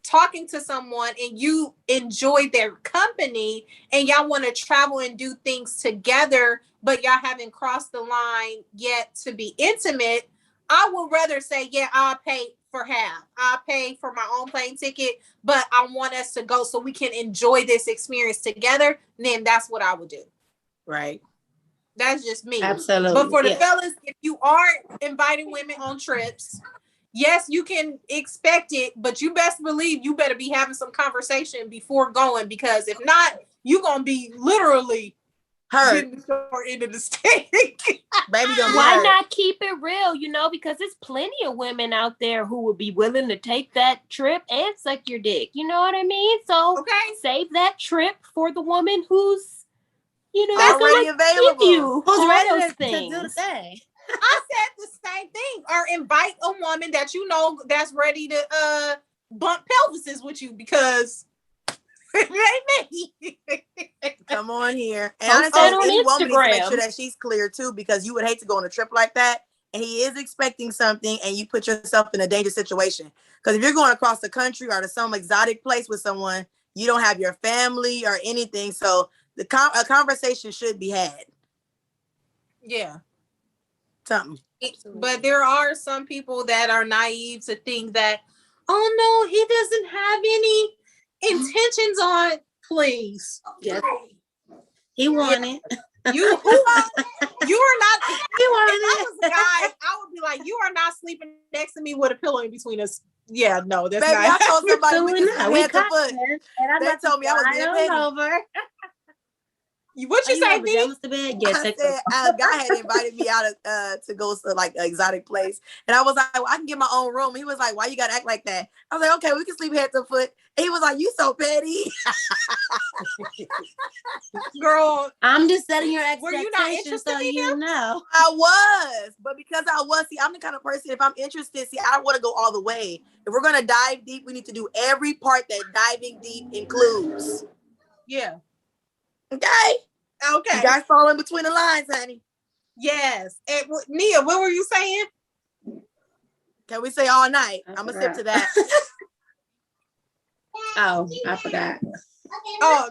Speaker 1: talking to someone and you enjoy their company and y'all want to travel and do things together, but y'all haven't crossed the line yet to be intimate, I would rather say, yeah, I'll pay for half. I'll pay for my own plane ticket, but I want us to go so we can enjoy this experience together. Then that's what I would do.
Speaker 3: Right.
Speaker 1: That's just me.
Speaker 4: Absolutely.
Speaker 1: But for the fellas, if you aren't inviting women on trips, yes, you can expect it, but you best believe you better be having some conversation before going, because if not, you're going to be literally
Speaker 3: hurt
Speaker 1: in the end of the stick.
Speaker 3: Baby, don't
Speaker 2: Why not keep it real, because there's plenty of women out there who would be willing to take that trip and suck your dick. You know what I mean? So save that trip for the woman who's,
Speaker 3: already available.
Speaker 4: Who's ready to do the thing.
Speaker 1: I said the same thing. Or invite a woman that that's ready to bump pelvises with you, because it ain't me.
Speaker 3: Come on here. And
Speaker 2: honestly,
Speaker 3: any woman needs to make sure that she's clear too, because you would hate to go on a trip like that and he is expecting something and you put yourself in a dangerous situation. Because if you're going across the country or to some exotic place with someone, you don't have your family or anything. So a conversation should be had.
Speaker 1: Yeah.
Speaker 3: Something.
Speaker 1: But there are some people that are naive to think that, oh no, he doesn't have any intentions on. Please.
Speaker 4: Yes. He wanted.
Speaker 1: You are not. He wanted. If I was a guy, I would be like, you are not sleeping next to me with a pillow in between us. Yeah, no, that's
Speaker 3: Baby,
Speaker 1: not.
Speaker 3: I told somebody we could
Speaker 4: head to foot.
Speaker 3: They told me I was being petty.
Speaker 4: Over.
Speaker 1: What you say, B?
Speaker 3: I said a guy had invited me out to go to like an exotic place, and I was like, well, I can get my own room. He was like, why you gotta act like that? I was like, okay, we can sleep head to foot. And he was like, you so petty.
Speaker 1: Girl,
Speaker 4: I'm just setting your expectations.
Speaker 1: Were you not interested
Speaker 4: so
Speaker 1: in him?
Speaker 3: I was, but because I was, I'm the kind of person, if I'm interested, I want to go all the way. If we're gonna dive deep, we need to do every part that diving deep includes.
Speaker 1: Yeah.
Speaker 3: Okay.
Speaker 1: You
Speaker 3: guys fall in between the lines, honey.
Speaker 1: Yes. And Nia, what were you saying?
Speaker 3: Can we say all night? I'm gonna sip to that.
Speaker 4: Oh, I forgot.
Speaker 1: Oh,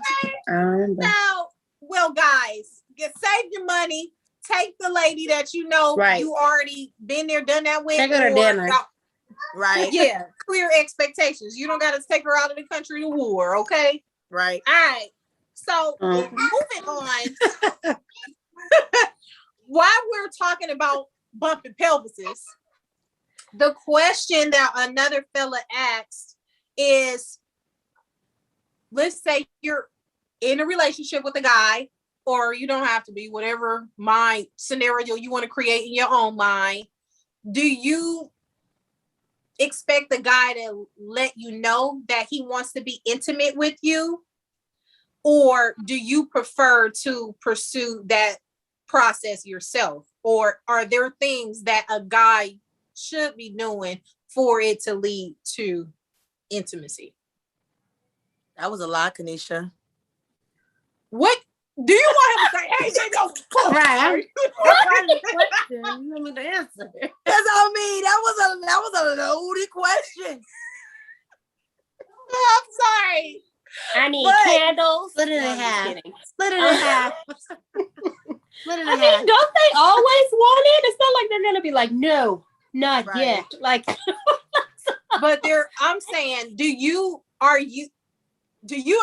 Speaker 1: now, well, guys, save your money. Take the lady that you already been there, done that with.
Speaker 4: Take her to dinner.
Speaker 3: Right.
Speaker 1: Yeah. Clear expectations. You don't got to take her out of the country to war. Okay.
Speaker 3: Right.
Speaker 1: All right. So moving on. While we're talking about bumping pelvises, the question that another fella asked is, let's say you're in a relationship with a guy, or you don't have to be, whatever mind scenario you want to create in your own mind. Do you expect the guy to let you know that he wants to be intimate with you? Or do you prefer to pursue that process yourself? Or are there things that a guy should be doing for it to lead to intimacy?
Speaker 3: That was a lot, Kenesha.
Speaker 1: What do you want him to say? Hey,
Speaker 4: right. You want me to answer?
Speaker 3: That's all I mean. That was a loaded question.
Speaker 1: I'm sorry.
Speaker 2: I need candles.
Speaker 4: Split it in half. Split it in half. Split it in
Speaker 2: I
Speaker 4: half.
Speaker 2: mean, don't they always want it? It's not like they're gonna be like, no, not yet. Like,
Speaker 1: but I'm saying, do you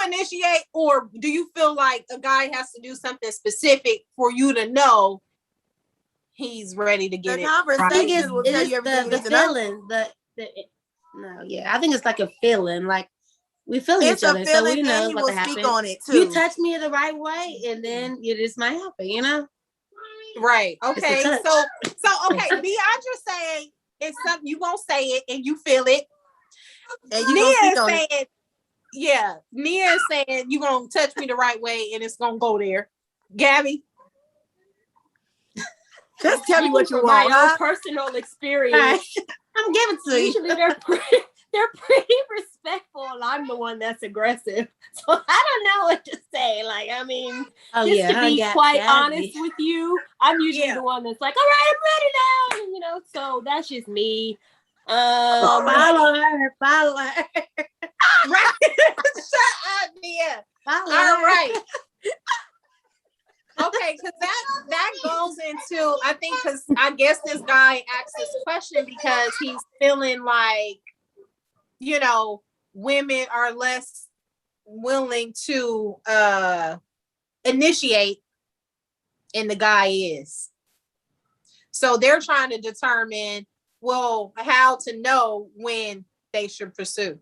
Speaker 1: initiate, or do you feel like a guy has to do something specific for you to know he's ready to get
Speaker 3: the
Speaker 1: it?
Speaker 3: Conversation will tell you everything you need to know.
Speaker 4: I think it's like a feeling, like we feel each other, so we know what's happening.
Speaker 3: On it too.
Speaker 4: You touch me the right way, and then this might happen. You know,
Speaker 1: right? Okay, so okay, Deandra saying it's something you gonna say it and you feel it.
Speaker 3: And you Nia
Speaker 1: is saying it. Yeah, Nia is saying you gonna touch me the right way and it's gonna go there. Gabby,
Speaker 3: just tell me what you
Speaker 2: want.
Speaker 3: My
Speaker 2: own personal experience.
Speaker 4: I'm giving to you.
Speaker 2: Usually they're pretty respectful. I'm the one that's aggressive, so I don't know what to say. Like, I mean, to be quite honest with you, I'm usually the one that's like, all right, I'm ready now. And, so that's just me.
Speaker 4: Follow her.
Speaker 1: Right. Shut up, Nia. All right. Okay, because that goes into, I think, because I guess this guy asked this question because he's feeling like, women are less willing to initiate, and the guy is. So they're trying to determine, well, how to know when they should pursue.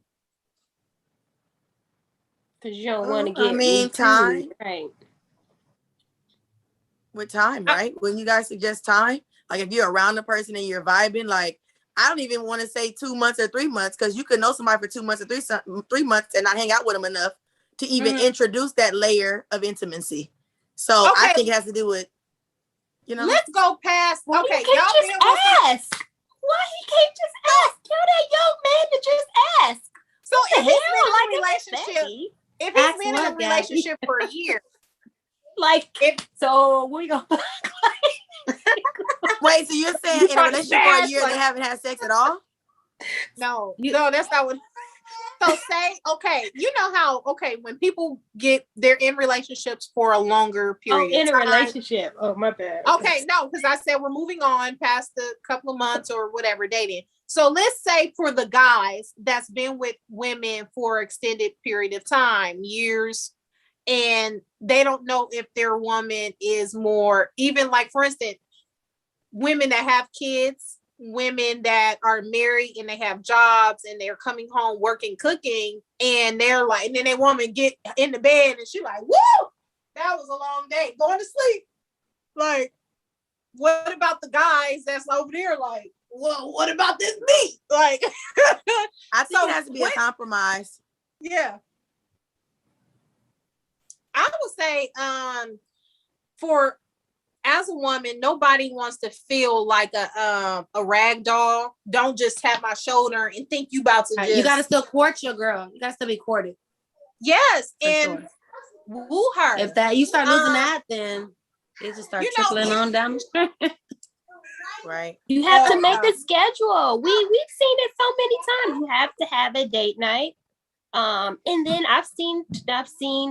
Speaker 2: Because you don't want to get
Speaker 3: time.
Speaker 2: Right.
Speaker 3: With time, right? When you guys suggest time, like if you're around the person and you're vibing, like I don't even want to say 2 months or 3 months, because you could know somebody for 2 months or 3 months and not hang out with them enough to even introduce that layer of intimacy. So I think it has to do with,
Speaker 1: Let's go past.
Speaker 2: Well,
Speaker 1: okay,
Speaker 2: y'all just ask. Why he can't just ask? Tell that young man to just ask.
Speaker 1: So if he's been in a relationship for a year.
Speaker 2: So we gonna
Speaker 3: wait, so you're saying in a relationship for a year they haven't had sex at all?
Speaker 1: No, that's not what. So say, okay, you know how, when people they're in relationships for a longer period.
Speaker 2: In a relationship. Oh, my bad.
Speaker 1: Okay, no, because I said we're moving on past the couple of months or whatever dating. So let's say for the guys that's been with women for an extended period of time, years, and they don't know if their woman is more, even like, for instance, women that have kids, women that are married and they have jobs and they're coming home working, cooking, and they're like, and then their woman get in the bed and she's like, woo, that was a long day, going to sleep. Like, what about the guys that's over there like, well, what about this meat? Like,
Speaker 3: I think it has to be a compromise.
Speaker 1: Yeah. I would say, for as a woman, nobody wants to feel like a rag doll. Don't just tap my shoulder and think you about to.
Speaker 4: You gotta still court your girl. You gotta still be courted.
Speaker 1: Yes, and woo her.
Speaker 4: If that you start losing that, then it just starts trickling on down the street.
Speaker 3: Right.
Speaker 2: You have to make a schedule. We've seen it so many times. You have to have a date night. And then I've seen,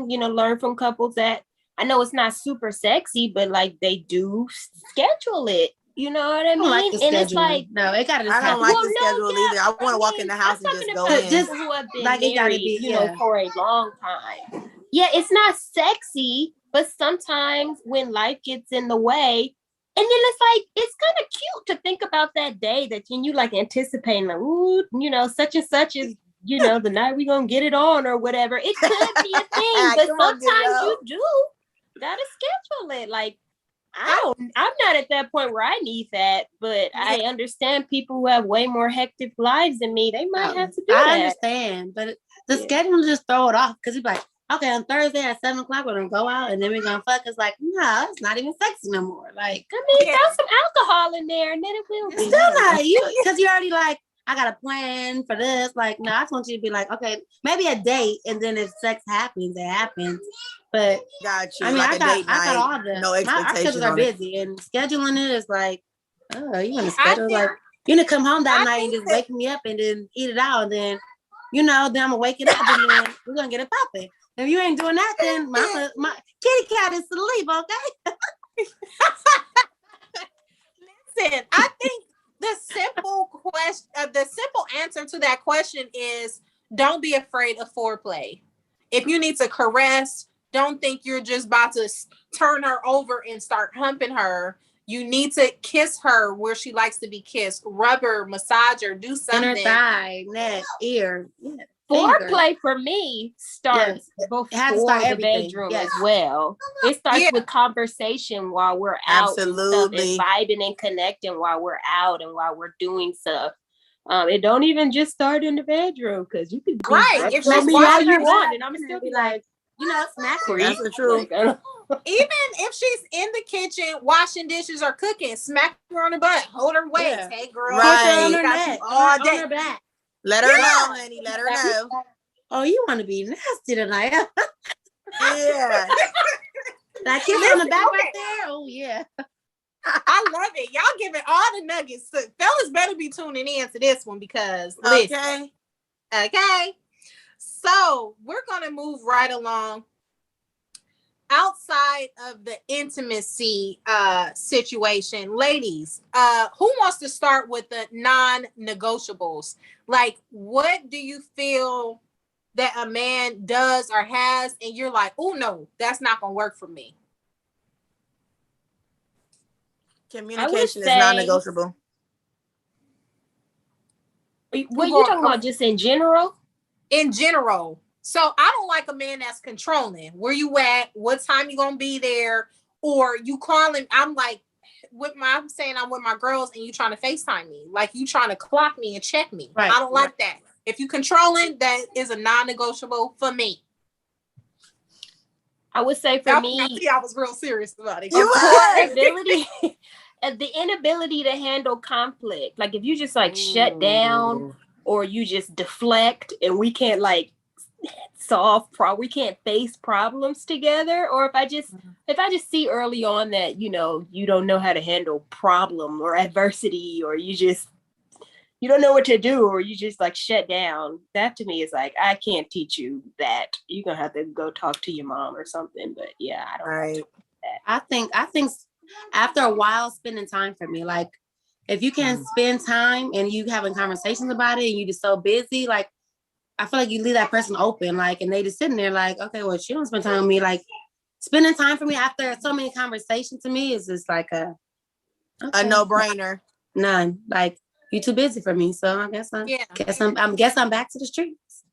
Speaker 2: learn from couples that I know it's not super sexy, but like they do schedule it. You know what I mean?
Speaker 4: Like
Speaker 2: and it's like,
Speaker 4: no, it gotta.
Speaker 3: I don't like the schedule either. I want to walk in the house and just go in.
Speaker 2: Just who have been like married, it gotta be, for a long time. Yeah, it's not sexy, but sometimes when life gets in the way, and then it's like it's kind of cute to think about that day that you like anticipating, like, ooh, such and such is. The night we gonna get it on or whatever. It could be a thing, but sometimes you do gotta schedule it. Like, I'm not at that point where I need that, but I understand people who have way more hectic lives than me. They might have to do that.
Speaker 4: I understand, but the schedule just throw it off because it's like, okay, on Thursday at 7:00 we're gonna go out and then we're gonna fuck. It's like, no, it's not even sexy no more. Like,
Speaker 2: I mean, throw some alcohol in there and then it will be.
Speaker 4: Still not you because you're already like, I got a plan for this. Like, no, I just want you to be like, okay, maybe a date, and then if sex happens, it happens. But
Speaker 3: got you.
Speaker 4: I mean,
Speaker 3: like
Speaker 4: I got all the
Speaker 3: no
Speaker 4: our
Speaker 3: expectations
Speaker 4: schedules are busy, and scheduling it is like, oh, you want to schedule like you're gonna come home that night and just wake me up and then eat it out, and then then I'm gonna wake it up and then we're gonna get it popping. If you ain't doing that, then my kitty cat is asleep. Okay.
Speaker 1: Listen, I think the simple answer to that question is don't be afraid of foreplay. If you need to caress, don't think you're just about to turn her over and start humping her. You need to kiss her where she likes to be kissed, rub her, massage her, do something.
Speaker 4: In her thigh, neck, ear. Yeah.
Speaker 2: Foreplay for me starts before the bedroom as well. It starts with conversation while we're out and stuff, and vibing and connecting while we're out and while we're doing stuff. It don't even just start in the bedroom because you could
Speaker 1: if she's watching
Speaker 2: you want, and I'm still be like,
Speaker 4: smack her.
Speaker 3: That's the truth.
Speaker 1: Even if she's in the kitchen washing dishes or cooking, smack her on the butt, hold her waist. Hey, girl,
Speaker 3: right.
Speaker 4: On her neck,
Speaker 3: all day.
Speaker 4: On her back.
Speaker 3: Let her know, honey. Let her know.
Speaker 4: Oh, you want to be nasty tonight?
Speaker 3: Yeah.
Speaker 4: That kiss on the back right there. Oh yeah.
Speaker 1: I love it. Y'all giving all the nuggets. So fellas better be tuning in to this one because listen. Okay. So we're gonna move right along. Outside of the intimacy situation, ladies, who wants to start with the non-negotiables? Like, what do you feel that a man does or has, and you're like, oh no, that's not gonna work for me?
Speaker 3: Communication is non-negotiable.
Speaker 2: What are you talking about? Just in general?
Speaker 1: In general. So I don't like a man that's controlling. Where you at? What time you gonna be there? Or you calling? I'm like, I'm saying I'm with my girls, and you trying to FaceTime me, like you trying to clock me and check me. Right. I don't like that. If you controlling, that is a non-negotiable for me.
Speaker 2: I would say for me,
Speaker 1: I was real serious about it.
Speaker 2: The inability to handle conflict. Like if you just like shut down, or you just deflect, and we can't like we can't face problems together, or if I just see early on that you don't know how to handle problem or adversity, or you don't know what to do, or you just like shut down, that to me is like, I can't teach you that. You're gonna have to go talk to your mom or something. But yeah, I don't know that.
Speaker 4: I think after a while spending time for me, like if you can spend time and you having conversations about it and you just so busy, like I feel like you leave that person open, like, and they just sitting there like, okay, well, she don't spend time with me. Like spending time for me after so many conversations to me is just like a
Speaker 3: no-brainer.
Speaker 4: None. Like you too busy for me. So I guess I'm back to the streets.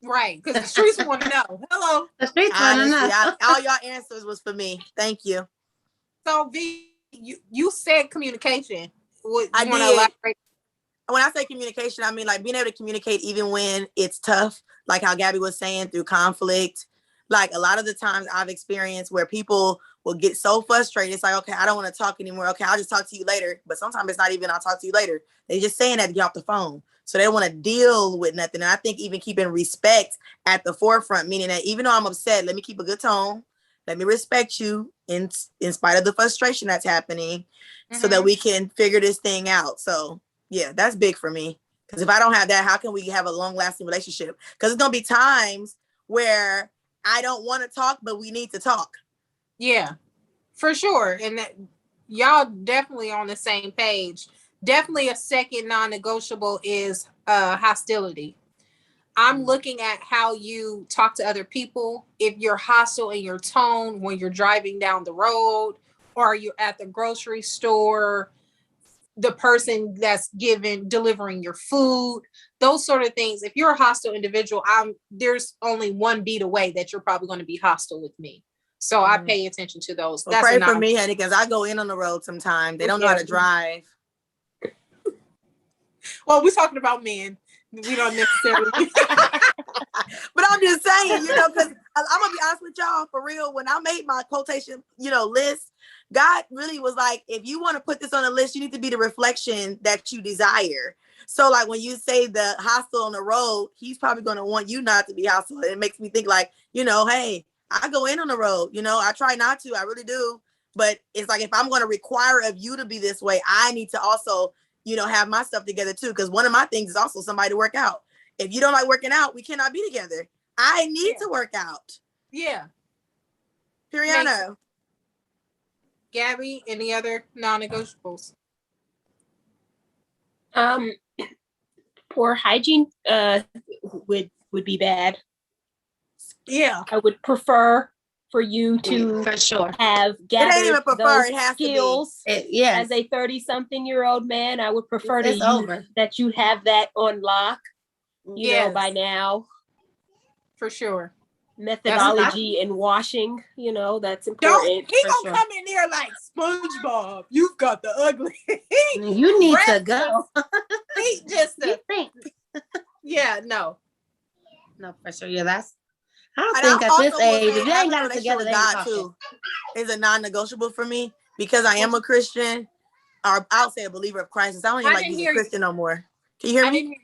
Speaker 1: Right. Because the streets want to know. Hello.
Speaker 4: The streets want to know.
Speaker 3: All your answers was for me. Thank you.
Speaker 1: So V, you said communication.
Speaker 3: I did. Elaborate? When I say communication, I mean like being able to communicate even when it's tough, like how Gabby was saying, through conflict. Like a lot of the times I've experienced where people will get so frustrated. It's like, okay, I don't want to talk anymore. Okay, I'll just talk to you later. But sometimes it's not even I'll talk to you later. They're just saying that to get off the phone. So they don't want to deal with nothing. And I think even keeping respect at the forefront, meaning that even though I'm upset, let me keep a good tone. Let me respect you in spite of the frustration that's happening, so that we can figure this thing out. So yeah, that's big for me. Because if I don't have that, how can we have a long-lasting relationship? Because it's going to be times where I don't want to talk, but we need to talk.
Speaker 1: Yeah, for sure. And that, y'all definitely on the same page. Definitely a second non-negotiable is hostility. I'm looking at how you talk to other people. If you're hostile in your tone when you're driving down the road, or you're at the grocery store, the person that's delivering your food, those sort of things. If you're a hostile individual, there's only one beat away that you're probably going to be hostile with me. So I pay attention to those.
Speaker 3: Well, pray for me, honey, because I go in on the road sometimes. They don't know how to drive.
Speaker 1: Well, we're talking about men. We don't necessarily.
Speaker 3: But I'm just saying, because I'm gonna be honest with y'all, for real. When I made my quotation, list, God really was like, if you want to put this on a list, you need to be the reflection that you desire. So like when you say the hostile on the road, he's probably going to want you not to be hostile. It makes me think like, hey, I go in on the road, I try not to, I really do. But it's like, if I'm going to require of you to be this way, I need to also, have my stuff together too. Because one of my things is also somebody to work out. If you don't like working out, we cannot be together. I need to work out.
Speaker 1: Yeah.
Speaker 3: Periana.
Speaker 1: Gabby, any other non-negotiables?
Speaker 2: Poor hygiene would be bad.
Speaker 1: Yeah.
Speaker 2: I would prefer for you to
Speaker 4: for sure
Speaker 2: have gathered those skills as a 30-something-year-old man. I would prefer that you have that on lock, by now.
Speaker 1: For sure.
Speaker 2: Methodology in washing, that's important.
Speaker 1: He gonna come in there like SpongeBob. You've got the ugly.
Speaker 4: You need to go.
Speaker 1: He just think. Yeah, no,
Speaker 4: for sure. Yeah, I don't think at this age, if you ain't got it together, they ain't talking.
Speaker 3: Too is a non-negotiable for me because I am a Christian, or I'll say a believer of Christ. I don't even like being a Christian no more. Can you hear me?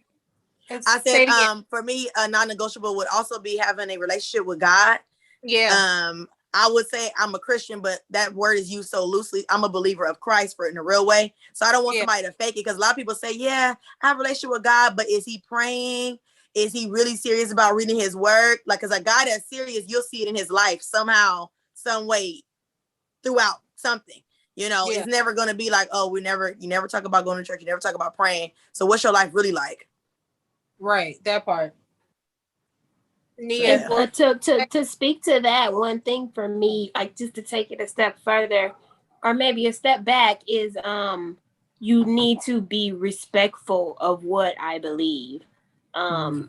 Speaker 3: I said, for me, a non-negotiable would also be having a relationship with God.
Speaker 1: Yeah.
Speaker 3: I would say I'm a Christian, but that word is used so loosely. I'm a believer of Christ in a real way. So I don't want somebody to fake it, because a lot of people say, yeah, I have a relationship with God, but is he praying? Is he really serious about reading his word? Like, as a guy that's serious, you'll see it in his life somehow, some way, throughout something. It's never going to be like, oh, you never talk about going to church. You never talk about praying. So what's your life really like?
Speaker 1: Right. That part.
Speaker 2: Yeah. Well, to speak to that, one thing for me, like just to take it a step further, or maybe a step back, is you need to be respectful of what I believe. I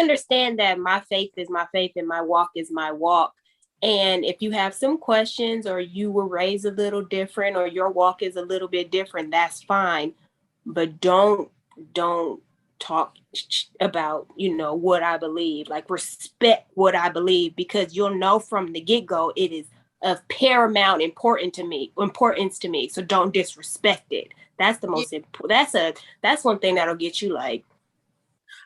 Speaker 2: understand that my faith is my faith and my walk is my walk. And if you have some questions, or you were raised a little different, or your walk is a little bit different, that's fine. But don't talk about, what I believe. Like, respect what I believe, because you'll know from the get-go it is of paramount importance to me. So don't disrespect it. That's the most important. That's one thing that'll get you like.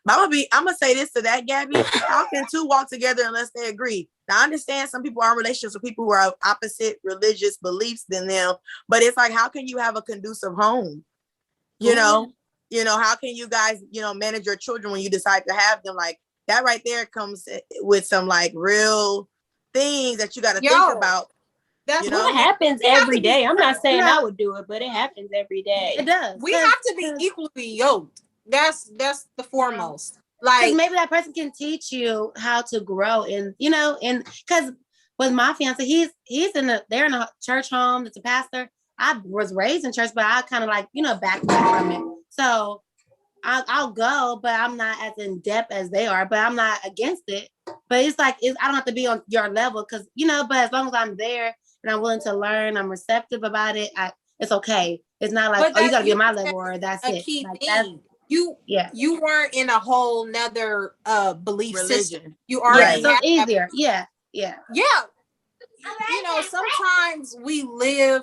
Speaker 3: But I'm gonna say this to that, Gabby. How can two walk together unless they agree? Now, I understand some people are in relationships with people who are of opposite religious beliefs than them, but it's like, how can you have a conducive home? How can you guys, manage your children when you decide to have them? Like, that right there comes with some like real things that you got to think about.
Speaker 2: That's what happens every day. I'm not saying I would do it, but it happens every day.
Speaker 1: It does. We have to be equally yoked. That's the foremost.
Speaker 4: Like, maybe that person can teach you how to grow in, and because with my fiance, they're in a church home. It's a pastor. I was raised in church, but I kind of like, backed from it. So I'll go, but I'm not as in depth as they are, but I'm not against it. But it's like, I don't have to be on your level, because, but as long as I'm there and I'm willing to learn, I'm receptive about it, it's okay. It's not like, you got to be on my level, or that's it.
Speaker 1: Key thing. You weren't in a whole nother belief system. You already
Speaker 4: so easier. Yeah.
Speaker 1: Sometimes we live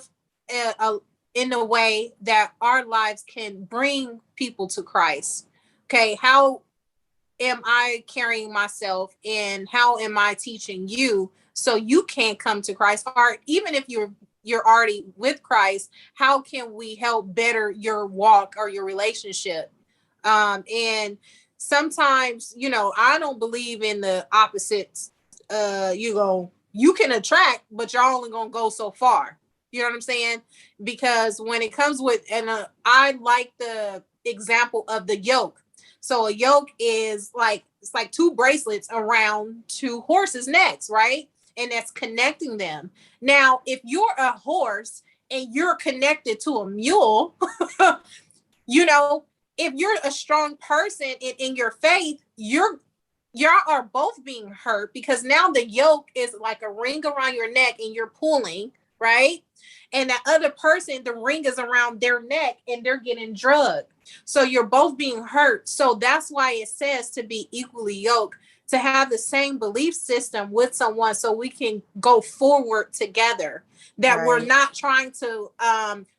Speaker 1: in a way that our lives can bring people to Christ. Okay, how am I carrying myself, and how am I teaching you so you can come to Christ? Or even if you're already with Christ, how can we help better your walk or your relationship? And sometimes, I don't believe in the opposites. You can attract, but you're only gonna go so far. You know what I'm saying? Because when it comes with, and I like the example of the yoke. So a yoke is like, it's like two bracelets around two horses' necks, right? And that's connecting them. Now, if you're a horse and you're connected to a mule, if you're a strong person in your faith, you're y'all are both being hurt because now the yoke is like a ring around your neck and you're pulling, right? And that other person, the ring is around their neck and they're getting drugged. So you're both being hurt. So that's why it says to be equally yoked, to have the same belief system with someone so we can go forward together, that we're not trying to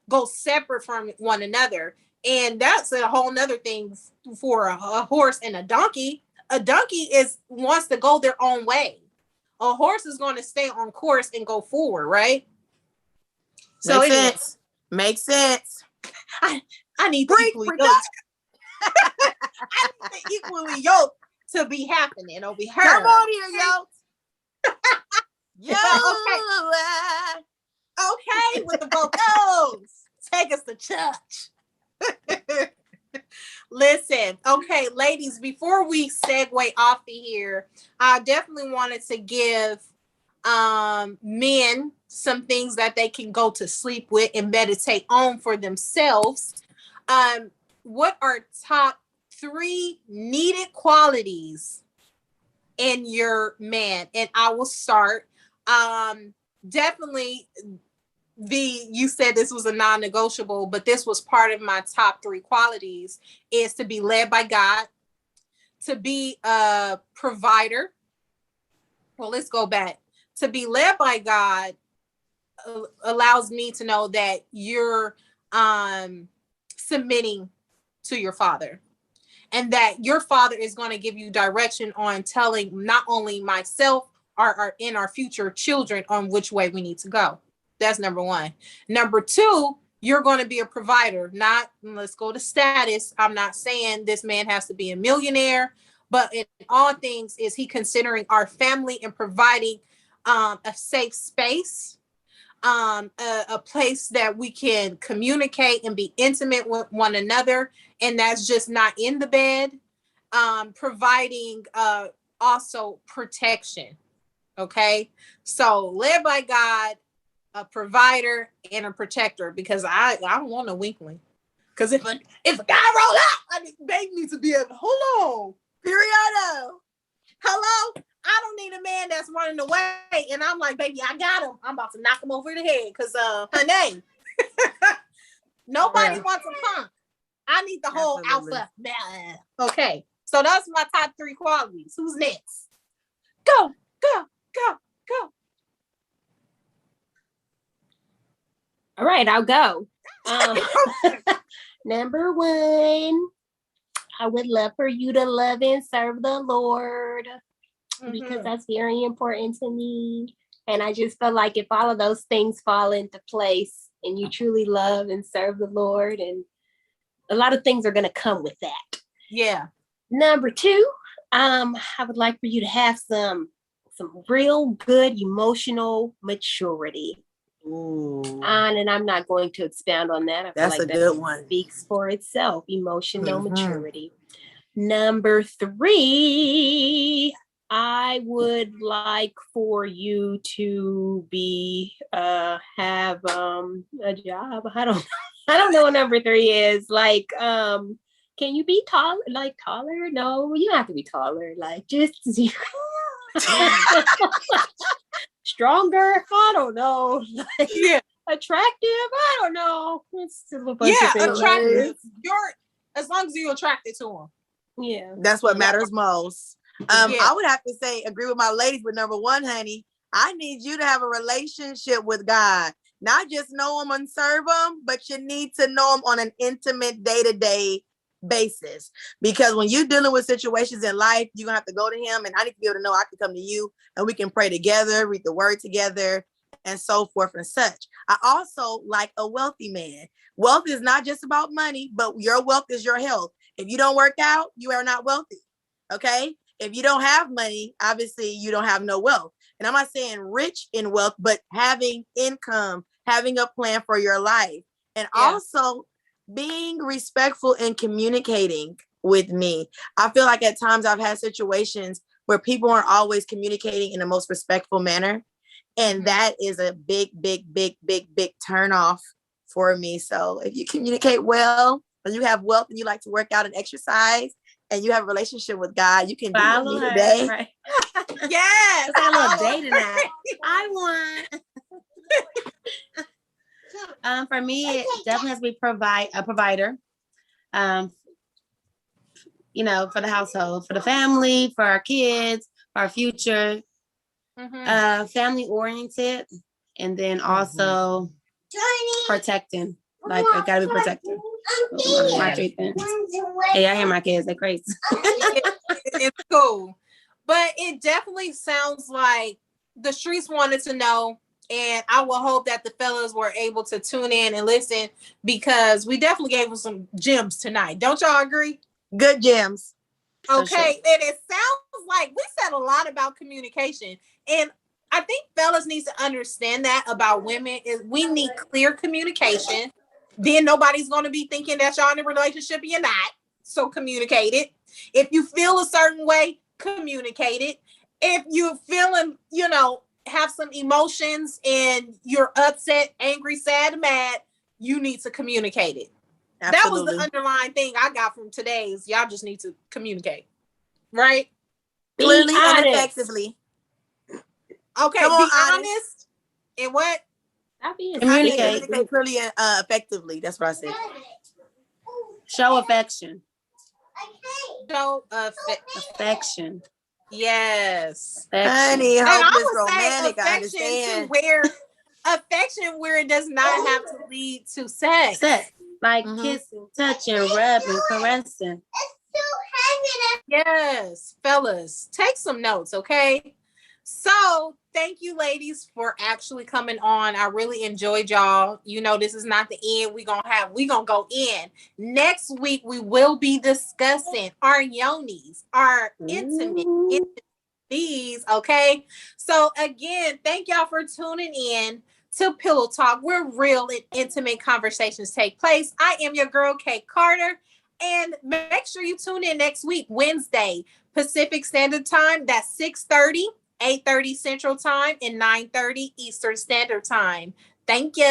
Speaker 1: go separate from one another. And that's a whole nother thing for a horse and a donkey. A donkey wants to go their own way. A horse is going to stay on course and go forward, right? So
Speaker 3: Makes sense.
Speaker 1: I need the equally yoked. I need the equally yoked to be happening over here.
Speaker 3: Come on here, yoked.
Speaker 1: Okay, with the vocals. Take us to church. Listen, okay, ladies, before we segue off of here, I definitely wanted to give men some things that they can go to sleep with and meditate on for themselves. What are top 3 needed qualities in your man? And I will start. Definitely, you said this was a non-negotiable, but this was part of my top 3 qualities, is to be led by God, to be a provider. Well, let's go back. To be led by God allows me to know that you're submitting to your father, and that your father is going to give you direction on telling not only myself or in our future children on which way we need to go. That's number 1. Number 2, you're going to be a provider. Not, let's go to status. I'm not saying this man has to be a millionaire, but in all things, is he considering our family and providing a safe space, a place that we can communicate and be intimate with one another, and that's just not in the bed. Providing also protection. Okay, so led by God, a provider, and a protector, because I don't want a weakling. Because if a guy roll out, they need to be a hold on. Periodo. Hello? I don't need a man that's running away. And I'm like, baby, I got him. I'm about to knock him over the head. Because honey. Nobody wants a punk. I need the whole alpha. Okay. So that's my top 3 qualities. Who's next? Go.
Speaker 2: All right, I'll go. Number 1, I would love for you to love and serve the Lord, because that's very important to me. And I just feel like if all of those things fall into place and you truly love and serve the Lord, and a lot of things are going to come with that.
Speaker 1: Yeah.
Speaker 2: Number 2, I would like for you to have some real good emotional maturity.
Speaker 3: Ooh.
Speaker 2: And I'm not going to expound on that. I
Speaker 3: That's
Speaker 2: feel like
Speaker 3: a good one.
Speaker 2: Speaks for itself. Emotional maturity. Number 3, I would like for you to have a job. I don't know what number 3 is. Like, can you be taller? Like taller? No, you don't have to be taller. Like just stronger. I don't know. Like, attractive. I don't know. It's a bunch of things.
Speaker 1: Attractive. As long as you're attracted to him.
Speaker 2: Yeah,
Speaker 3: that's what matters most. I would have to say, agree with my ladies with number 1, honey. I need you to have a relationship with God. Not just know him and serve him, but you need to know him on an intimate day-to-day basis. Because when you're dealing with situations in life, you're gonna have to go to him, and I need to be able to know I can come to you and we can pray together, read the word together, and so forth and such. I also like a wealthy man. Wealth is not just about money, but your wealth is your health. If you don't work out, you are not wealthy. Okay? If you don't have money, obviously you don't have no wealth. And I'm not saying rich in wealth, but having income, having a plan for your life, and also being respectful and communicating with me. I feel like at times I've had situations where people aren't always communicating in the most respectful manner. And that is a big turn off for me. So if you communicate well and you have wealth and you like to work out and exercise, and you have a relationship with God, you can
Speaker 4: follow
Speaker 3: do it
Speaker 4: her.
Speaker 3: today.
Speaker 4: Right?
Speaker 1: Yes.
Speaker 4: It's like a little dating app. I want. For me, it definitely has to be a provider. You know, for the household, for the family, for our kids, for our future. Family oriented, and then also protecting. Like I gotta be protected. My 3 things. Hey, I hear my kids. They're crazy.
Speaker 1: It's cool, but it definitely sounds like the streets wanted to know, and I will hope that the fellas were able to tune in and listen, because we definitely gave them some gems tonight. Don't y'all agree?
Speaker 3: Good gems.
Speaker 1: Okay, sure. And it sounds like we said a lot about communication, and I think fellas need to understand that about women is we need clear communication. Then nobody's going to be thinking that y'all in a relationship and you're not. So communicate it. If you feel a certain way, communicate it. If you're feeling, have some emotions and you're upset, angry, sad, mad, you need to communicate it. Absolutely. That was the underlying thing I got from today's. Y'all just need to communicate. Right?
Speaker 3: Clearly and effectively.
Speaker 1: Okay, be honest. And what?
Speaker 3: Communicate clearly and effectively. That's what I said.
Speaker 4: Show affection.
Speaker 1: Show
Speaker 4: affection.
Speaker 1: Yes.
Speaker 3: Honey, hopeless romantic. I understand.
Speaker 1: Affection where it does not have to lead to sex.
Speaker 4: Like kissing, touching, rubbing, caressing.
Speaker 1: Yes, fellas, take some notes, okay? So thank you, ladies, for actually coming on. I really enjoyed y'all. This is not the end. We're gonna go in. Next week, we will be discussing our yonis, our intimate these, okay? So again, thank y'all for tuning in to Pillow Talk, where real and intimate conversations take place. I am your girl, Kay Carter. And make sure you tune in next week, Wednesday, Pacific Standard Time. That's 6:30, 8:30 Central Time, and 9:30 Eastern Standard Time. Thank you.